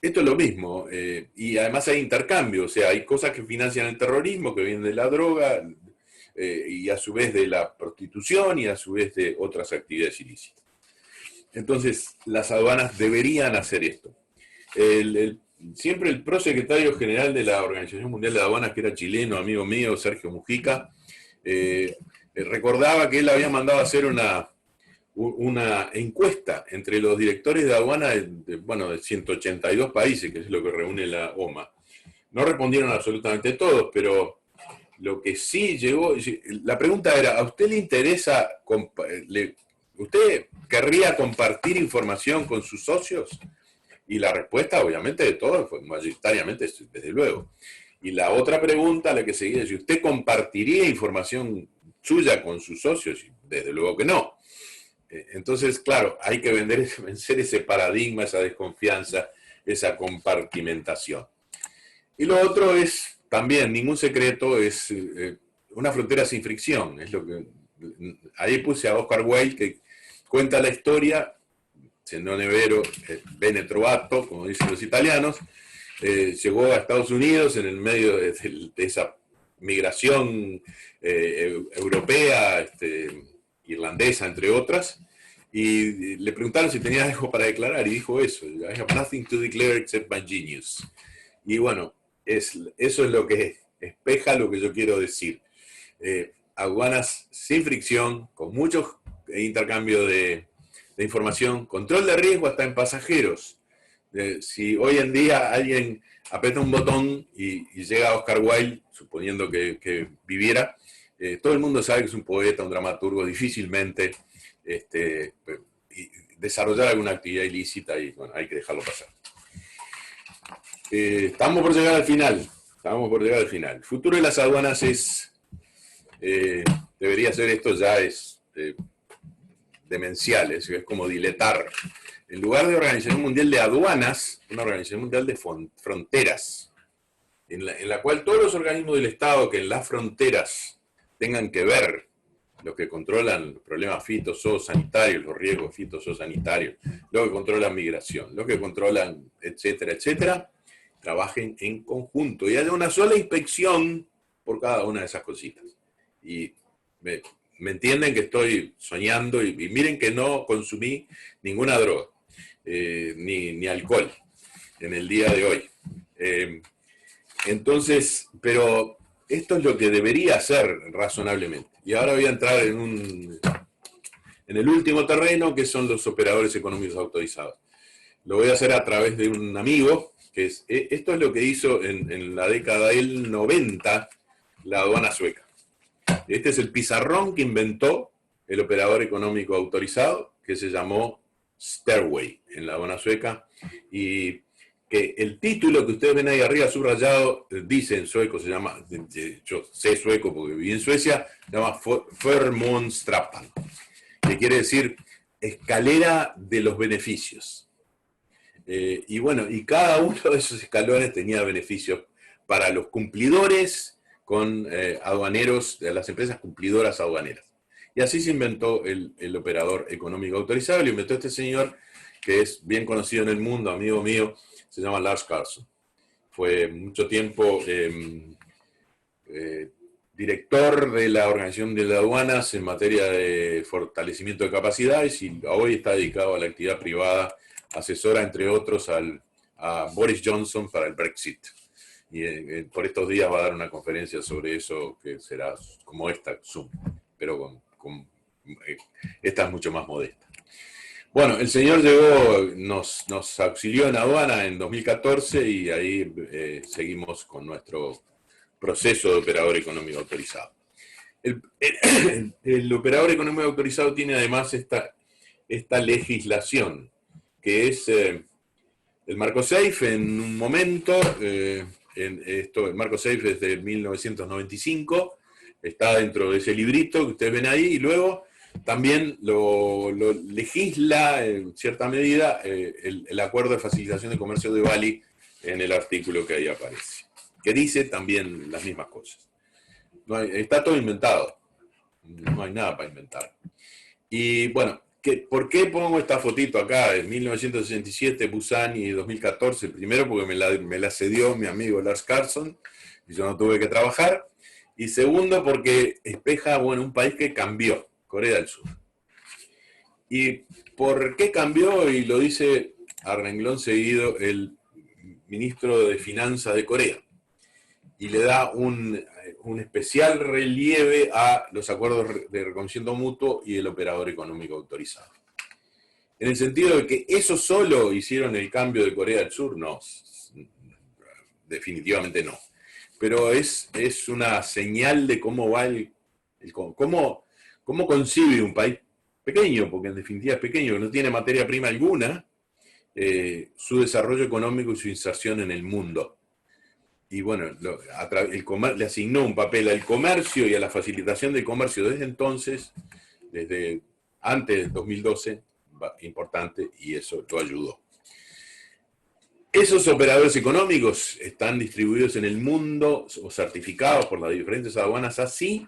Esto es lo mismo, y además hay intercambio, o sea, hay cosas que financian el terrorismo, que vienen de la droga, y a su vez de la prostitución, y a su vez de otras actividades ilícitas. Entonces, las aduanas deberían hacer esto. Siempre el prosecretario general de la Organización Mundial de Aduanas, que era chileno, amigo mío, Sergio Mujica, recordaba que él había mandado a hacer una encuesta entre los directores de aduana de 182 países, que es lo que reúne la OMA. No respondieron absolutamente todos, pero Lo que sí llegó, la pregunta era, ¿a usted le interesa, usted querría compartir información con sus socios? Y la respuesta, obviamente, de todos, fue mayoritariamente, desde luego. Y la otra pregunta, la que seguía, es si usted compartiría información suya con sus socios, desde luego que no. Entonces, claro, hay que vencer ese paradigma, esa desconfianza, esa compartimentación. Y lo otro es, también, ningún secreto, es una frontera sin fricción. Es lo que, ahí puse a Oscar Wilde, que cuenta la historia, Zenone Vero, bene trovato, como dicen los italianos, llegó a Estados Unidos en el medio de esa migración europea, irlandesa, entre otras, y le preguntaron si tenía algo para declarar, y dijo eso: I have nothing to declare except my genius. Y bueno, eso es lo que espeja lo que yo quiero decir. Aduanas sin fricción, con mucho intercambio de información, control de riesgo hasta en pasajeros. Si hoy en día alguien aprieta un botón y llega a Oscar Wilde, suponiendo que viviera, todo el mundo sabe que es un poeta, un dramaturgo, difícilmente desarrollar alguna actividad ilícita, y bueno, hay que dejarlo pasar. Estamos por llegar al final. El futuro de las aduanas debería ser, esto ya es demencial, es como diletar. En lugar de Organización Mundial de Aduanas, una Organización Mundial de Fronteras, en la cual todos los organismos del Estado que en las fronteras tengan que ver, los que controlan los problemas fitosanitarios, los riesgos fitosanitarios, los que controlan migración, los que controlan, etcétera, etcétera, trabajen en conjunto y haya una sola inspección por cada una de esas cositas. Y me entienden que estoy soñando, y miren que no consumí ninguna droga, ni alcohol en el día de hoy. Entonces, pero esto es lo que debería ser razonablemente. Y ahora voy a entrar en el último terreno, que son los operadores económicos autorizados. Lo voy a hacer a través de un amigo, que esto es lo que hizo en la década del 90 la aduana sueca. Este es el pizarrón que inventó el operador económico autorizado, que se llamó Stairway en la aduana sueca, y que el título que ustedes ven ahí arriba subrayado dice en sueco, se llama, yo sé sueco porque viví en Suecia, se llama Förmånstrappan, que quiere decir escalera de los beneficios. Y bueno, y cada uno de esos escalones tenía beneficios para los cumplidores con aduaneros, de las empresas cumplidoras aduaneras. Y así se inventó el operador económico autorizado. Lo inventó este señor, que es bien conocido en el mundo, amigo mío, se llama Lars Carlson. Fue mucho tiempo director de la Organización de Aduanas en materia de fortalecimiento de capacidades, y hoy está dedicado a la actividad privada, asesora, entre otros, a Boris Johnson para el Brexit. Y por estos días va a dar una conferencia sobre eso, que será como esta, Zoom, pero esta es mucho más modesta. Bueno, el señor llegó, nos auxilió en aduana en 2014, y ahí seguimos con nuestro proceso de operador económico autorizado. El operador económico autorizado tiene además esta legislación, que es el marco SAFE en un momento. El marco SAFE es de 1995, está dentro de ese librito que ustedes ven ahí, y luego también lo legisla en cierta medida el Acuerdo de Facilitación de Comercio de Bali, en el artículo que ahí aparece, que dice también las mismas cosas. Está todo inventado, no hay nada para inventar. Y bueno, ¿por qué pongo esta fotito acá? En 1967, Busan, y 2014, primero porque me la cedió mi amigo Lars Carlson, y yo no tuve que trabajar, y segundo porque espeja, bueno, un país que cambió, Corea del Sur. ¿Y por qué cambió? Y lo dice a renglón seguido el ministro de Finanzas de Corea, y le da un especial relieve a los acuerdos de reconocimiento mutuo y el operador económico autorizado. En el sentido de que eso solo hicieron el cambio de Corea del Sur, no, definitivamente no. pero es una señal de cómo va cómo concibe un país pequeño, porque en definitiva es pequeño, que no tiene materia prima alguna, su desarrollo económico y su inserción en el mundo. Y bueno, le asignó un papel al comercio y a la facilitación del comercio desde entonces, desde antes del 2012, importante, y eso lo ayudó. Esos operadores económicos están distribuidos en el mundo o certificados por las diferentes aduanas así,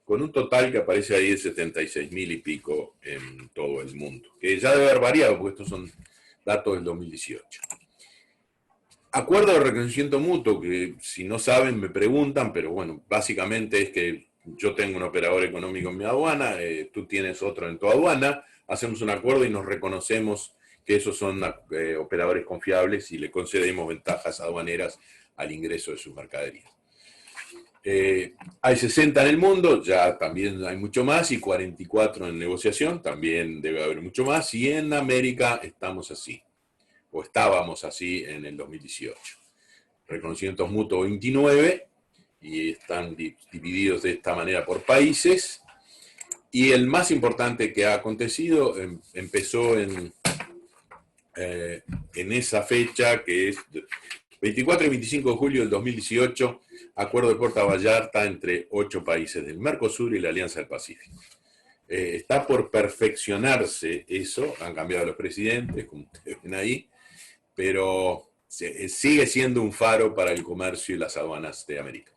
con un total que aparece ahí de 76.000 y pico en todo el mundo, que ya debe haber variado, porque estos son datos del 2018. Acuerdo de reconocimiento mutuo, que si no saben me preguntan, pero bueno, básicamente es que yo tengo un operador económico en mi aduana, tú tienes otro en tu aduana, hacemos un acuerdo y nos reconocemos que esos son operadores confiables y le concedemos ventajas aduaneras al ingreso de sus mercaderías. Hay 60 en el mundo, ya también hay mucho más, y 44 en negociación, también debe haber mucho más, y en América estamos así, o estábamos así en el 2018. Reconocimientos mutuos 29, y están divididos de esta manera por países, y el más importante que ha acontecido empezó en esa fecha, que es 24 y 25 de julio del 2018, acuerdo de Puerto Vallarta entre 8 países del Mercosur y la Alianza del Pacífico. Está por perfeccionarse eso, han cambiado los presidentes, como ustedes ven ahí, pero sigue siendo un faro para el comercio y las aduanas de América.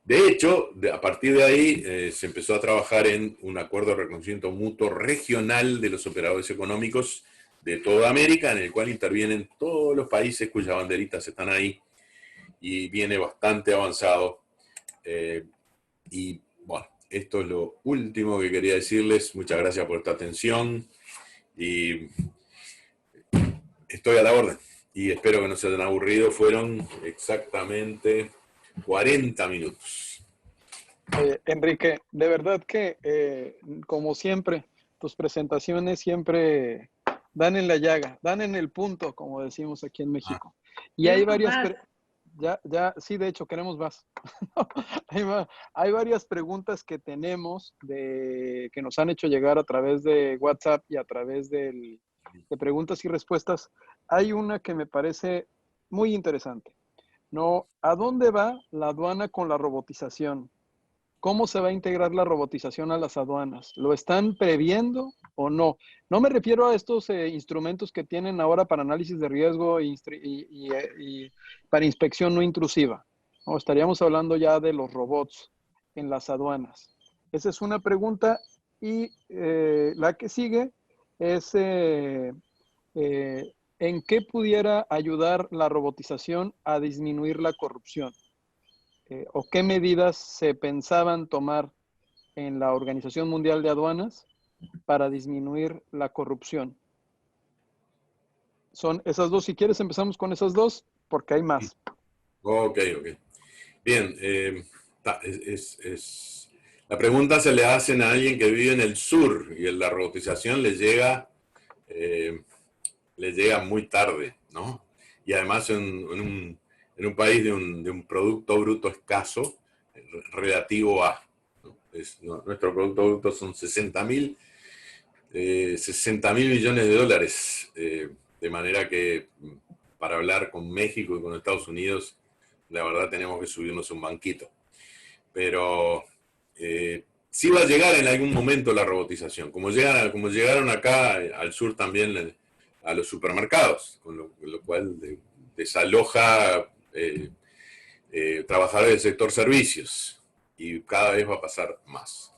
De hecho, a partir de ahí se empezó a trabajar en un acuerdo de reconocimiento mutuo regional de los operadores económicos de toda América, en el cual intervienen todos los países cuyas banderitas están ahí, y viene bastante avanzado. Y bueno, esto es lo último que quería decirles. Muchas gracias por esta atención, y estoy a la orden. Y espero que no se hayan aburrido. Fueron exactamente 40 minutos. Enrique, de verdad que, como siempre, tus presentaciones siempre dan en la llaga, dan en el punto, como decimos aquí en México. Y hay varias... sí, de hecho, queremos más. Hay varias preguntas que tenemos que nos han hecho llegar a través de WhatsApp y a través de preguntas y respuestas. Hay una que me parece muy interesante, ¿no? ¿A dónde va la aduana con la robotización? ¿Cómo se va a integrar la robotización a las aduanas? ¿Lo están previendo o no? No me refiero a estos instrumentos que tienen ahora para análisis de riesgo y para inspección no intrusiva, ¿no? Estaríamos hablando ya de los robots en las aduanas. Esa es una pregunta. Y la que sigue es ¿en qué pudiera ayudar la robotización a disminuir la corrupción? ¿O qué medidas se pensaban tomar en la Organización Mundial de Aduanas para disminuir la corrupción? Son esas dos. Si quieres empezamos con esas dos, porque hay más. Ok. Bien, la pregunta se le hacen a alguien que vive en el sur, y la robotización le llega muy tarde, ¿no? Y además en un país de un producto bruto escaso relativo a, ¿no? Nuestro producto bruto son 60.000 millones de dólares, de manera que para hablar con México y con Estados Unidos, la verdad tenemos que subirnos un banquito. Pero sí va a llegar en algún momento la robotización, como llegaron acá al sur también a los supermercados, con lo cual desaloja trabajadores del sector servicios, y cada vez va a pasar más.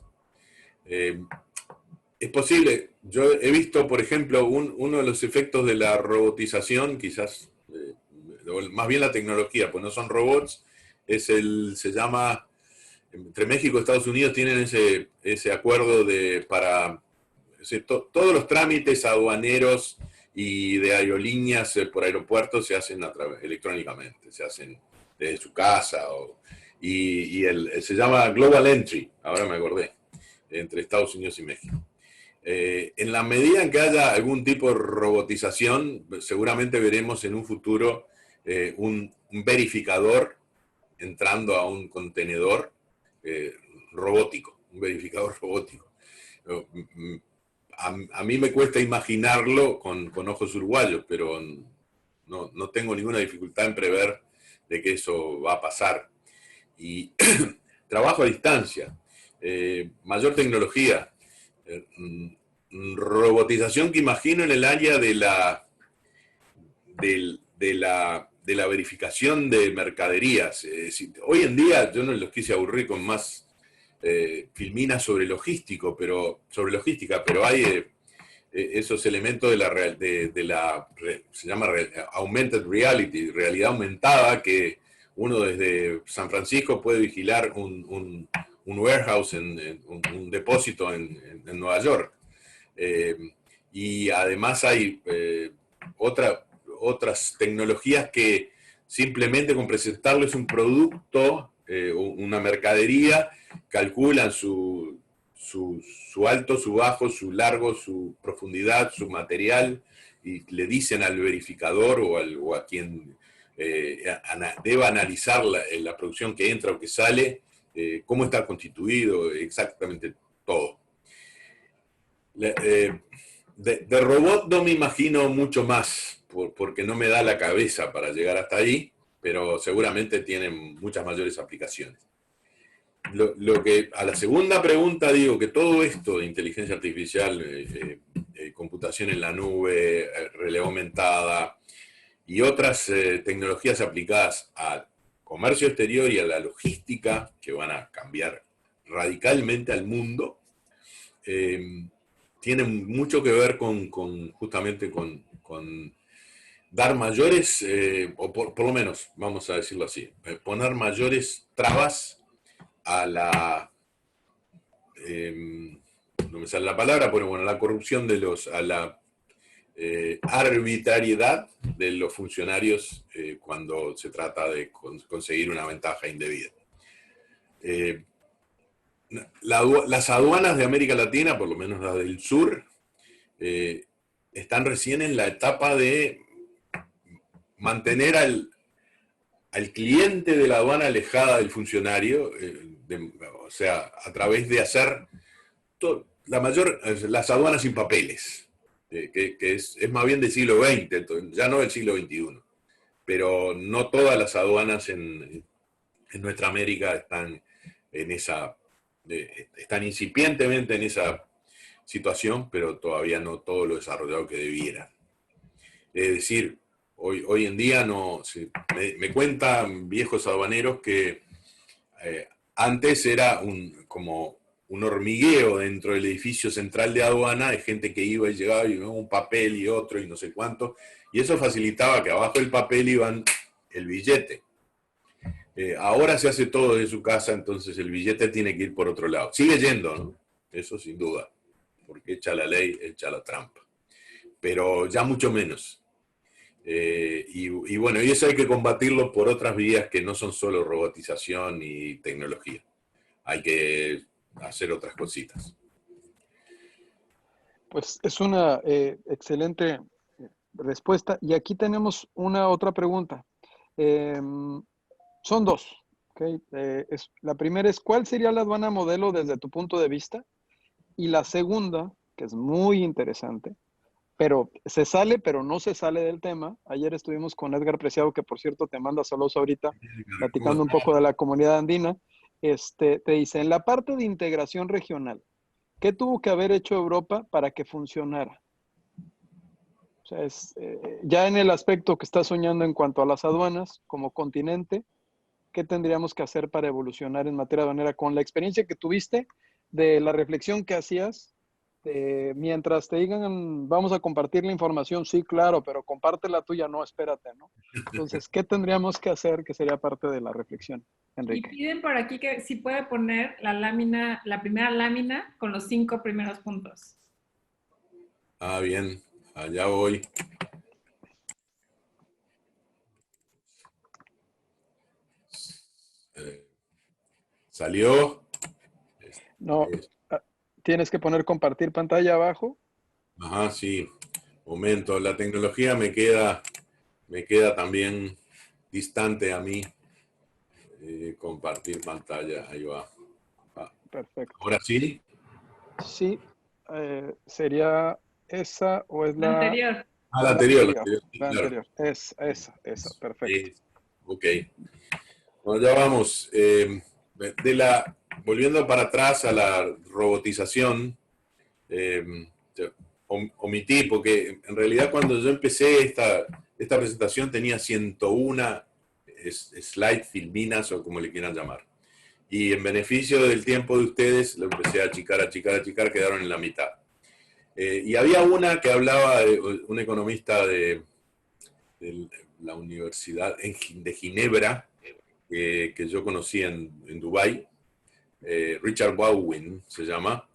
Es posible, yo he visto, por ejemplo, uno de los efectos de la robotización, quizás, más bien la tecnología, pues no son robots, se llama, entre México y Estados Unidos tienen ese acuerdo todos los trámites aduaneros y de aerolíneas por aeropuertos se hacen electrónicamente, se hacen desde su casa, se llama Global Entry, ahora me acordé, entre Estados Unidos y México. En la medida en que haya algún tipo de robotización, seguramente veremos en un futuro un verificador entrando a un contenedor robótico, un verificador robótico. A mí me cuesta imaginarlo con ojos uruguayos, pero no tengo ninguna dificultad en prever de que eso va a pasar. Y trabajo a distancia, mayor tecnología, robotización que imagino en el área de la verificación de mercaderías. Hoy en día, yo no los quise aburrir con más filminas sobre logística, pero hay esos elementos se llama augmented reality, realidad aumentada, que uno desde San Francisco puede vigilar un warehouse, un depósito en Nueva York. Y además hay otras tecnologías que simplemente con presentarles un producto, una mercadería, calculan su alto, su bajo, su largo, su profundidad, su material, y le dicen al verificador o a quien deba analizar la producción que entra o que sale, cómo está constituido, exactamente todo. De robot no me imagino mucho más, porque no me da la cabeza para llegar hasta ahí, pero seguramente tienen muchas mayores aplicaciones. Lo que a la segunda pregunta digo, que todo esto de inteligencia artificial, computación en la nube, realidad aumentada y otras tecnologías aplicadas al comercio exterior y a la logística, que van a cambiar radicalmente al mundo, tienen mucho que ver justamente con dar mayores, o por lo menos, vamos a decirlo así, poner mayores trabas a no me sale la palabra, pero bueno, la corrupción a la arbitrariedad de los funcionarios cuando se trata de conseguir una ventaja indebida. Las aduanas de América Latina, por lo menos las del sur, están recién en la etapa de mantener al cliente de la aduana alejada del funcionario, o sea, a través de hacer las aduanas sin papeles, que es más bien del siglo XX, ya no del siglo XXI, pero no todas las aduanas en nuestra América están están incipientemente en esa situación, pero todavía no todo lo desarrollado que debieran. Es decir, hoy en día me cuentan viejos aduaneros que antes era como un hormigueo dentro del edificio central de aduana, de gente que iba y llegaba y un papel y otro y no sé cuánto, y eso facilitaba que abajo del papel iban el billete. Ahora se hace todo desde su casa, entonces el billete tiene que ir por otro lado. Sigue yendo, ¿no? Eso sin duda, porque echa la ley, echa la trampa. Pero ya mucho menos. Y bueno, y eso hay que combatirlo por otras vías que no son solo robotización y tecnología. Hay que hacer otras cositas. Pues es una excelente respuesta. Y aquí tenemos una otra pregunta. Son dos. ¿Okay? La primera es, ¿cuál sería la aduana modelo desde tu punto de vista? Y la segunda, que es muy interesante, pero no se sale del tema. Ayer estuvimos con Edgar Preciado, que por cierto te manda saludos ahorita, platicando un poco de la comunidad andina. Te dice, en la parte de integración regional, ¿qué tuvo que haber hecho Europa para que funcionara? O sea, ya en el aspecto que está soñando en cuanto a las aduanas como continente, ¿qué tendríamos que hacer para evolucionar en materia aduanera con la experiencia que tuviste de la reflexión que hacías? Mientras te digan, vamos a compartir la información, sí, claro, pero comparte la tuya, no, espérate, ¿no? Entonces, ¿qué tendríamos que hacer que sería parte de la reflexión, Enrique? Y piden por aquí que si puede poner la primera lámina con los 5 primeros puntos. Ah, bien, allá voy. ¿Salió? No, tienes que poner compartir pantalla abajo. Ajá, sí. Momento, la tecnología me queda también distante a mí. compartir pantalla, ahí va. Perfecto. ¿Ahora sí? Sí, sería esa o es La anterior. La anterior, la claro. anterior. Esa, perfecto. Ok. Bueno, ya vamos. Volviendo para atrás a la robotización, omití, porque en realidad cuando yo empecé esta presentación tenía 101 slides filminas o como le quieran llamar. Y en beneficio del tiempo de ustedes, lo empecé a achicar, quedaron en la mitad. Y había una que hablaba de un economista de la Universidad de Ginebra, que yo conocí en Dubái, Richard Baldwin se llama,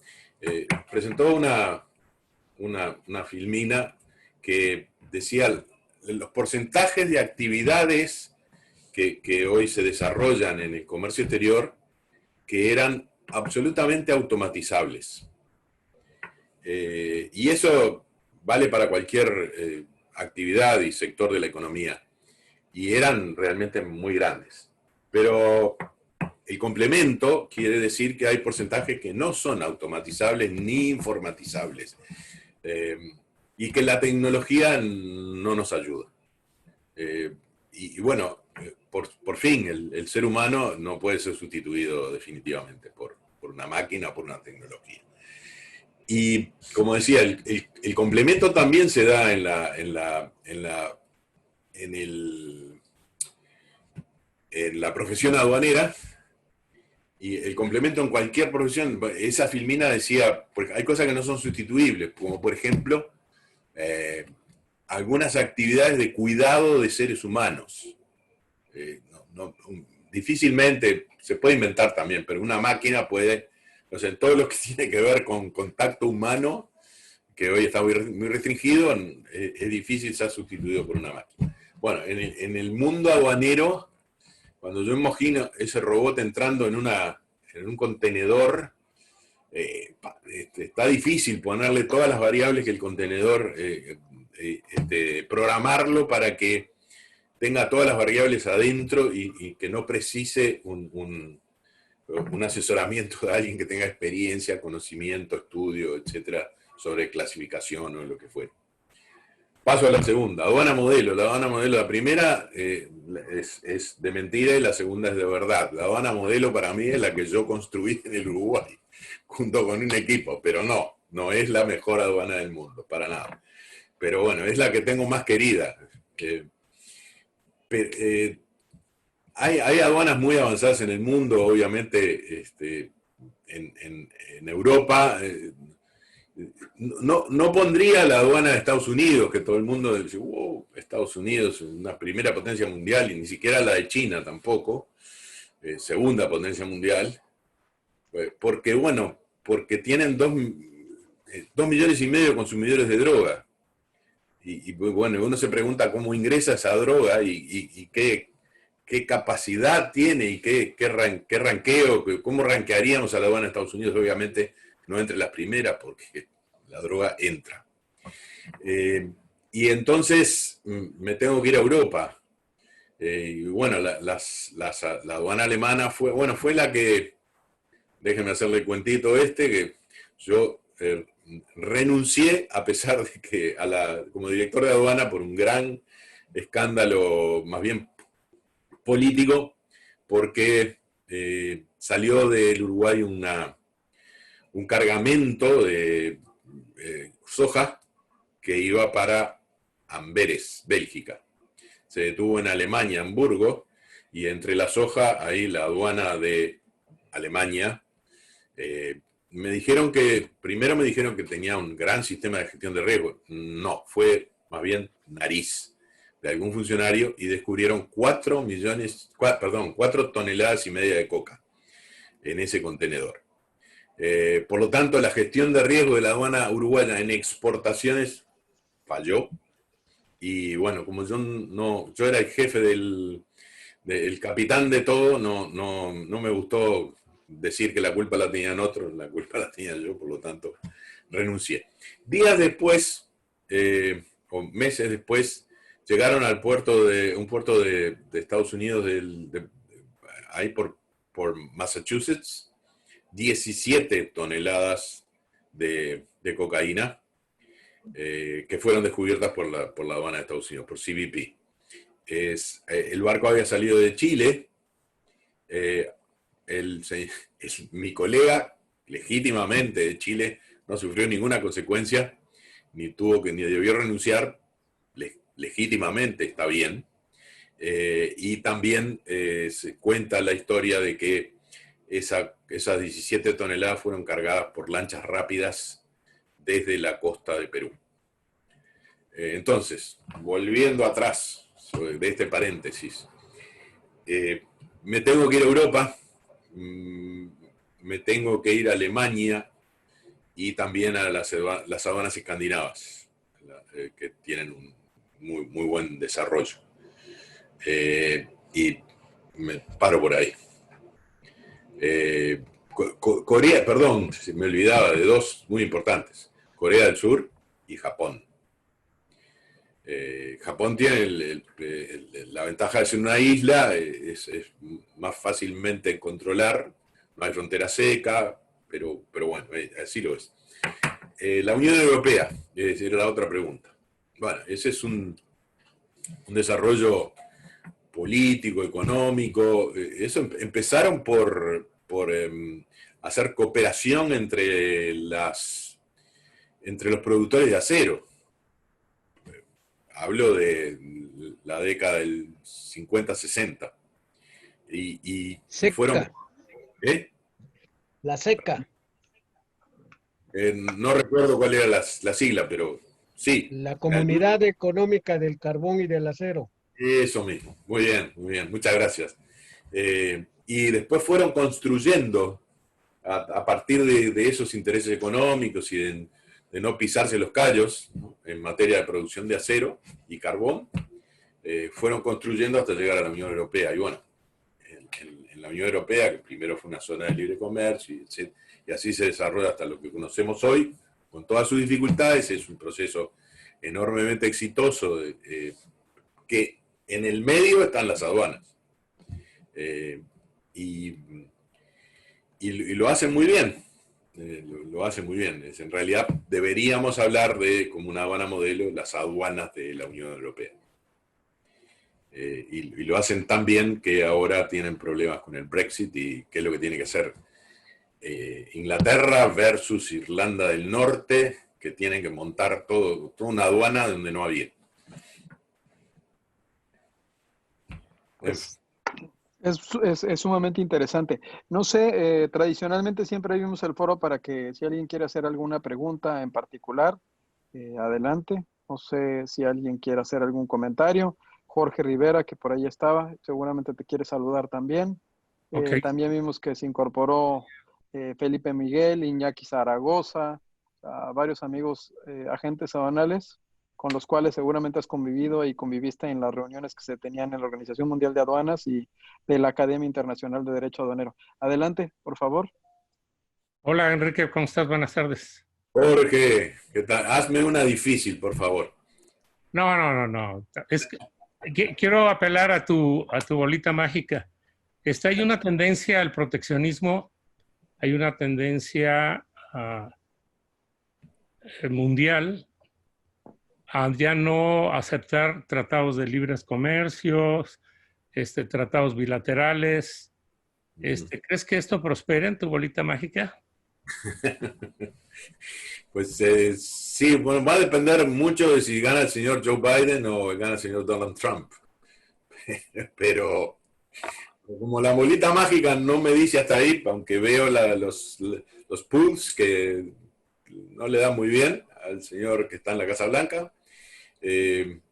presentó una filmina que decía los porcentajes de actividades que hoy se desarrollan en el comercio exterior que eran absolutamente automatizables. Y eso vale para cualquier actividad y sector de la economía. Y eran realmente muy grandes. Pero el complemento quiere decir que hay porcentajes que no son automatizables ni informatizables. Y que la tecnología no nos ayuda. Y bueno, por fin, el ser humano no puede ser sustituido definitivamente por una máquina o por una tecnología. Y como decía, el complemento también se da en la profesión aduanera, y el complemento en cualquier profesión. Esa filmina decía, porque hay cosas que no son sustituibles, como por ejemplo, algunas actividades de cuidado de seres humanos. Difícilmente, se puede inventar también, pero una máquina puede, o sea, todo lo que tiene que ver con contacto humano, que hoy está muy restringido, es difícil ser sustituido por una máquina. Bueno, en el mundo aduanero, cuando yo imagino ese robot entrando en un contenedor, está difícil ponerle todas las variables que el contenedor, programarlo para que tenga todas las variables adentro y que no precise un asesoramiento de alguien que tenga experiencia, conocimiento, estudio, etcétera, sobre clasificación o lo que fuera. Paso a la segunda, aduana modelo. La aduana modelo, la primera es de mentira y la segunda es de verdad. La aduana modelo para mí es la que yo construí en el Uruguay, junto con un equipo, pero no es la mejor aduana del mundo, para nada. Pero bueno, es la que tengo más querida. Hay aduanas muy avanzadas en el mundo, obviamente, en Europa. No pondría la aduana de Estados Unidos, que todo el mundo dice, wow, Estados Unidos es una primera potencia mundial, y ni siquiera la de China tampoco, segunda potencia mundial, porque tienen 2,5 millones de consumidores de droga. Y bueno, uno se pregunta cómo ingresa esa droga y qué capacidad tiene y qué ranqueo, cómo ranquearíamos a la aduana de Estados Unidos. Obviamente no entre las primeras porque la droga entra. Y entonces me tengo que ir a Europa. Y bueno, la aduana alemana fue la que, déjenme hacerle el cuentito que yo renuncié, a pesar de que como director de aduana, por un gran escándalo, más bien político, porque salió del Uruguay un cargamento de soja que iba para Amberes, Bélgica. Se detuvo en Alemania, Hamburgo, y entre la soja, ahí la aduana de Alemania, primero me dijeron que tenía un gran sistema de gestión de riesgo. No, fue más bien nariz de algún funcionario, y descubrieron 4 toneladas y media de coca en ese contenedor. Por lo tanto, la gestión de riesgo de la aduana uruguaya en exportaciones falló. Y bueno, como yo era el jefe del capitán de todo, no me gustó decir que la culpa la tenían otros, la culpa la tenía yo, por lo tanto renuncié. Días después, o meses después, llegaron al un puerto de Estados Unidos, ahí por Massachusetts, 17 toneladas de cocaína que fueron descubiertas por la aduana de Estados Unidos, por CBP. El barco había salido de Chile. Mi colega, legítimamente de Chile, no sufrió ninguna consecuencia, ni debió renunciar, legítimamente, está bien. Y también se cuenta la historia de que esas 17 toneladas fueron cargadas por lanchas rápidas desde la costa de Perú. Entonces, volviendo atrás de este paréntesis, me tengo que ir a Europa, me tengo que ir a Alemania y también a las aduanas escandinavas, que tienen un muy buen desarrollo. Y me paro por ahí. Corea, perdón, me olvidaba de dos muy importantes: Corea del Sur y Japón. Japón tiene la ventaja de ser una isla, es más fácilmente controlar, no hay frontera seca, pero bueno, así lo es. La Unión Europea, era la otra pregunta. Bueno, ese es un desarrollo político, económico. Eso empezaron por hacer cooperación entre los productores de acero. Hablo de la década del 50-60. Y fueron... La SECA. No recuerdo cuál era la sigla, pero sí. La Comunidad Económica del Carbón y del Acero. Eso mismo. Muy bien, muchas gracias. Y después fueron construyendo, a partir de esos intereses económicos y de no pisarse los callos, ¿no?, en materia de producción de acero y carbón, fueron construyendo hasta llegar a la Unión Europea. Y bueno, en la Unión Europea, que primero fue una zona de libre comercio, y así se desarrolla hasta lo que conocemos hoy, con todas sus dificultades. Es un proceso enormemente exitoso, que en el medio están las aduanas. Y lo hacen muy bien. Lo hacen muy bien. En realidad deberíamos hablar de, como una aduana modelo, las aduanas de la Unión Europea. Y lo hacen tan bien que ahora tienen problemas con el Brexit y qué es lo que tiene que hacer Inglaterra versus Irlanda del Norte, que tienen que montar toda una aduana donde no había. Es sumamente interesante. No sé, tradicionalmente siempre abrimos el foro para que si alguien quiere hacer alguna pregunta en particular, adelante. No sé si alguien quiere hacer algún comentario. Jorge Rivera, que por ahí estaba, seguramente te quiere saludar también. Okay. También vimos que se incorporó Felipe Miguel, Iñaki Zaragoza, varios amigos agentes aduanales con los cuales seguramente has convivido y conviviste en las reuniones que se tenían en la Organización Mundial de Aduanas y de la Academia Internacional de Derecho Aduanero. Adelante, por favor. Hola, Enrique, ¿cómo estás? Buenas tardes. Jorge, ¿qué tal? Hazme una difícil, por favor. No. Es que quiero apelar a tu bolita mágica. Hay una tendencia al proteccionismo, hay una tendencia mundial a ya no aceptar tratados de libres comercios, tratados bilaterales. ¿Crees que esto prospere en tu bolita mágica? Pues sí, bueno, va a depender mucho de si gana el señor Joe Biden o gana el señor Donald Trump. Pero como la bolita mágica no me dice hasta ahí, aunque veo los polls que no le dan muy bien al señor que está en la Casa Blanca, el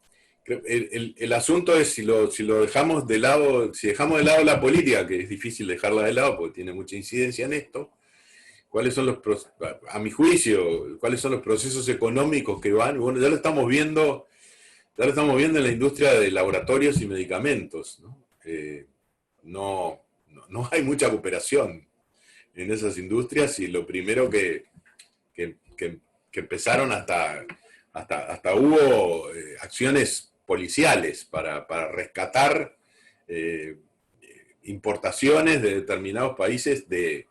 asunto es si lo dejamos de lado, si dejamos de lado la política, que es difícil dejarla de lado porque tiene mucha incidencia en esto. ¿Cuáles son a mi juicio, cuáles son los procesos económicos que van? Bueno, ya lo estamos viendo en la industria de laboratorios y medicamentos, ¿no? No hay mucha cooperación en esas industrias, y lo primero que empezaron hasta hubo acciones policiales para rescatar importaciones de determinados países de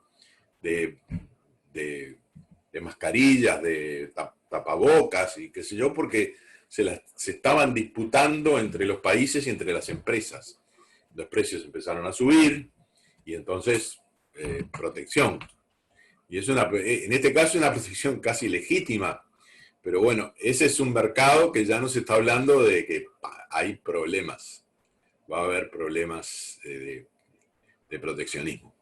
mascarillas, de tapabocas y qué sé yo, porque se estaban disputando entre los países y entre las empresas. Los precios empezaron a subir y entonces protección. Y en este caso es una protección casi legítima. Pero bueno, ese es un mercado que ya no se está hablando de que hay problemas. Va a haber problemas de proteccionismo.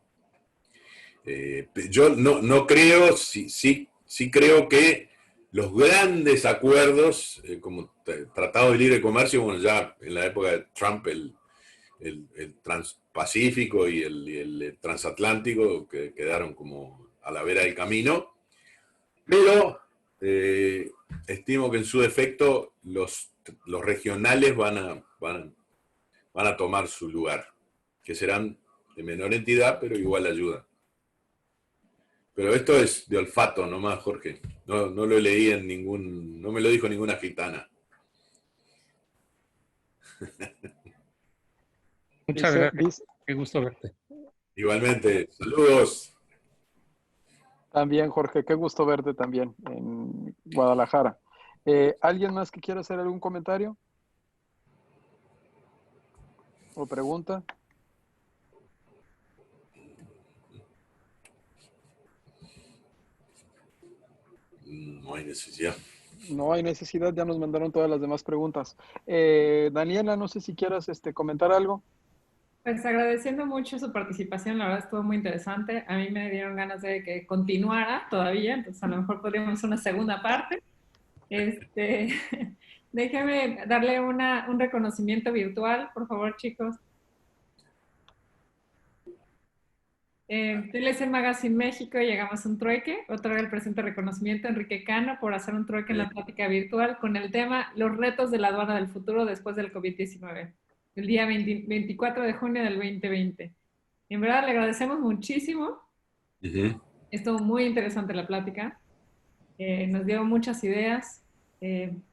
Yo no creo, sí creo que los grandes acuerdos, como Tratado de Libre Comercio, bueno, ya en la época de Trump, el Transpacífico y el Transatlántico, que quedaron como a la vera del camino, pero estimo que en su defecto los regionales van a tomar su lugar, que serán de menor entidad, pero igual ayudan. Pero esto es de olfato nomás, Jorge. No lo leí no me lo dijo ninguna gitana. Muchas gracias. Qué gusto verte. Igualmente, saludos. También, Jorge, qué gusto verte también en Guadalajara. ¿Alguien más que quiera hacer algún comentario? ¿O pregunta? No hay necesidad. No hay necesidad, ya nos mandaron todas las demás preguntas. Daniela, no sé si quieras comentar algo. Pues agradeciendo mucho su participación, la verdad estuvo muy interesante. A mí me dieron ganas de que continuara todavía, entonces a lo mejor podríamos hacer una segunda parte. Déjeme darle un reconocimiento virtual, por favor, chicos. TLC Magazine México, llegamos a un trueque. Otorga el presente reconocimiento a Enrique Cano por hacer un trueque en la plática virtual con el tema Los retos de la aduana del futuro después del COVID-19. El día 24 de junio del 2020. En verdad le agradecemos muchísimo. Estuvo muy interesante la plática. Nos dio muchas ideas.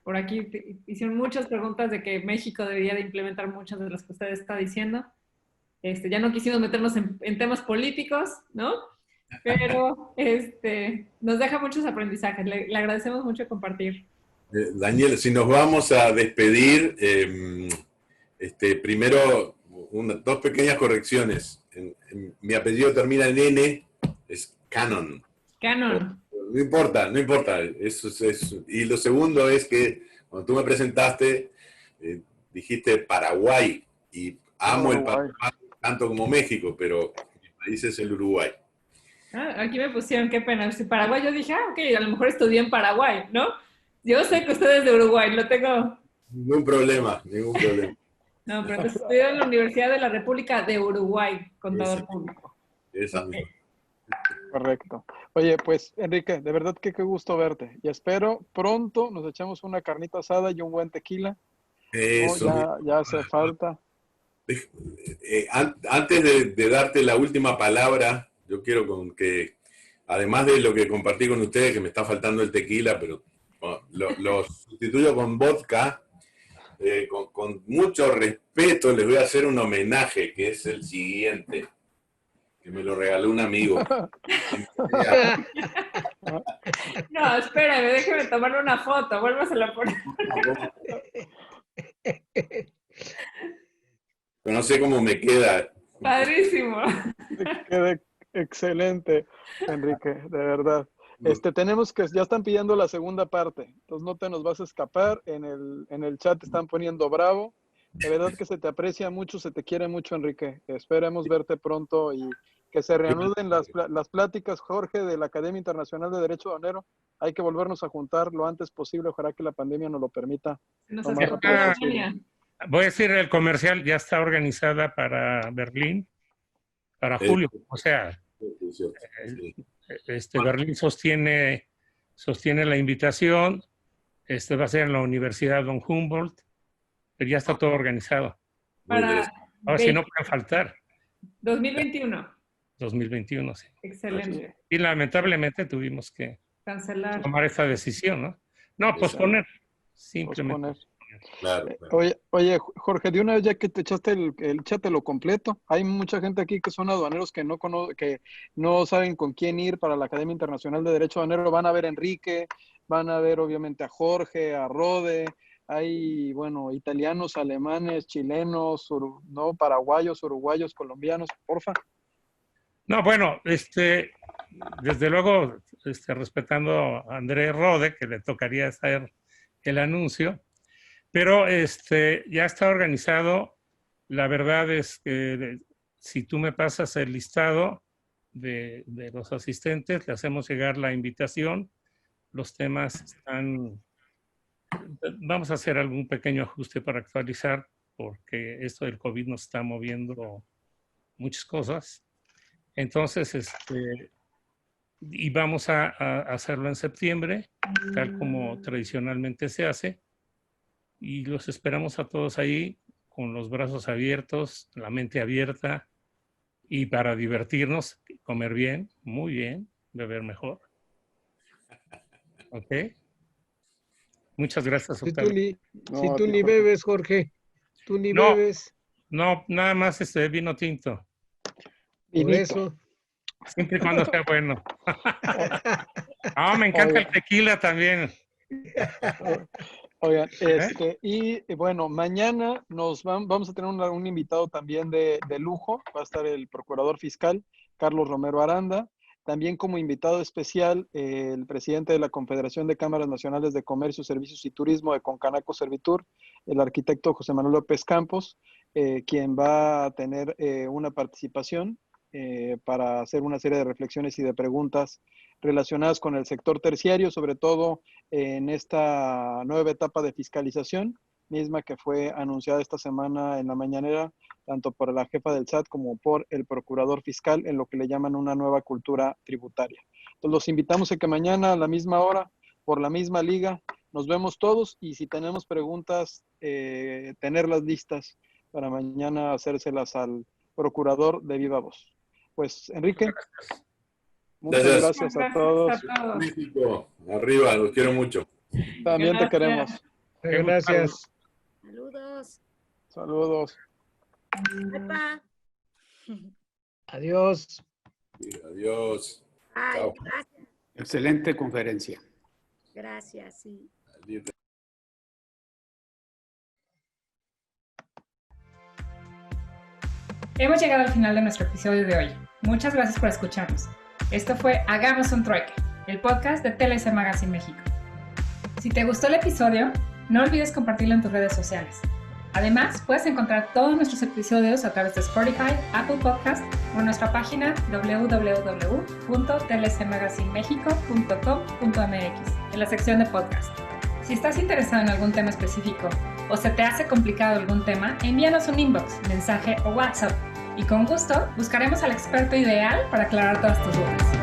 Por aquí hicieron muchas preguntas de que México debería de implementar muchas de las que usted está diciendo. Ya no quisimos meternos en temas políticos, ¿no? Pero nos deja muchos aprendizajes. Le agradecemos mucho compartir. Daniel, si nos vamos a despedir, primero dos pequeñas correcciones. Mi apellido termina en N, es Cannon. Cannon. No importa. Eso es. Y lo segundo es que cuando tú me presentaste, dijiste Paraguay, y amo el Paraguay tanto como México, pero mi país es el Uruguay. Aquí me pusieron, qué pena. Si Paraguay, yo dije, ok, a lo mejor estudié en Paraguay, ¿no? Yo sé que usted es de Uruguay, lo tengo. Ningún problema. No, pero estudié en la Universidad de la República de Uruguay, contador público. Esa misma. Correcto. Oye, pues, Enrique, de verdad que qué gusto verte. Y espero pronto nos echamos una carnita asada y un buen tequila. Eso. Ya hace falta. Antes de darte la última palabra, yo quiero que, además de lo que compartí con ustedes, que me está faltando el tequila, pero lo sustituyo con vodka, con mucho respeto les voy a hacer un homenaje, que es el siguiente, que me lo regaló un amigo. No, espérame, déjeme tomarle una foto, vuélvasela a poner. Pero no sé cómo me queda. Padrísimo. Queda excelente, Enrique, de verdad. Tenemos que, ya están pidiendo la segunda parte, entonces no te nos vas a escapar. En el chat están poniendo bravo. De verdad que se te aprecia mucho, se te quiere mucho, Enrique. Esperemos verte pronto y que se reanuden las pláticas, Jorge, de la Academia Internacional de Derecho Aduanero. Hay que volvernos a juntar lo antes posible, ojalá que la pandemia nos lo permita. Voy a decir, el comercial ya está organizada para Berlín, para julio. O sea, Berlín sostiene la invitación. Va a ser en la Universidad Don Humboldt, pero ya está todo organizado. Ahora sí no pueden faltar. 2021. 2021, sí. Excelente. Y lamentablemente tuvimos que cancelar, tomar esa decisión, ¿no? No, posponer. Simplemente. Claro, claro. Oye, Jorge, de una vez ya que te echaste échatelo completo. Hay mucha gente aquí que son aduaneros que que no saben con quién ir para la Academia Internacional de Derecho Aduanero. Van a ver a Enrique, van a ver obviamente a Jorge, a Rode. Hay, bueno, italianos, alemanes, chilenos, no, paraguayos, uruguayos, colombianos, porfa. No, bueno, desde luego, respetando a André Rode, que le tocaría hacer el anuncio, pero ya está organizado. La verdad es que si tú me pasas el listado de los asistentes, le hacemos llegar la invitación. Los temas están... Vamos a hacer algún pequeño ajuste para actualizar, porque esto del COVID nos está moviendo muchas cosas. Entonces, y vamos a hacerlo en septiembre, tal como tradicionalmente se hace. Y los esperamos a todos ahí con los brazos abiertos, la mente abierta, y para divertirnos, comer bien, muy bien, beber mejor. ¿Ok? Muchas gracias, Octavio. Si tú ni bebes, Jorge, tú ni bebes. No, nada más vino tinto. Por eso. Siempre y cuando sea bueno. Me encanta el tequila también. Oigan, y bueno, mañana vamos a tener un invitado también de lujo. Va a estar el procurador fiscal, Carlos Romero Aranda. También como invitado especial, el presidente de la Confederación de Cámaras Nacionales de Comercio, Servicios y Turismo de Concanaco Servitur, el arquitecto José Manuel López Campos, quien va a tener una participación para hacer una serie de reflexiones y de preguntas relacionadas con el sector terciario, sobre todo en esta nueva etapa de fiscalización, misma que fue anunciada esta semana en la mañanera, tanto por la jefa del SAT como por el procurador fiscal, en lo que le llaman una nueva cultura tributaria. Entonces los invitamos a que mañana a la misma hora, por la misma liga, nos vemos todos, y si tenemos preguntas, tenerlas listas para mañana hacérselas al procurador de viva voz. Pues, Enrique, muchas gracias a todos. México, arriba, los quiero mucho. También te queremos. Gracias. Saludos. Saludos. Pepa. Adiós. Adiós. Ay, Chao. gracias. Excelente conferencia. Gracias, sí. Adiós. Hemos llegado al final de nuestro episodio de hoy. Muchas gracias por escucharnos. Esto fue Hagamos un Trueque, el podcast de TLC Magazine México. Si te gustó el episodio, no olvides compartirlo en tus redes sociales. Además, puedes encontrar todos nuestros episodios a través de Spotify, Apple Podcast o en nuestra página www.tlcmagazinemexico.com.mx en la sección de podcast. Si estás interesado en algún tema específico o se te hace complicado algún tema, envíanos un inbox, mensaje o WhatsApp y con gusto buscaremos al experto ideal para aclarar todas tus dudas.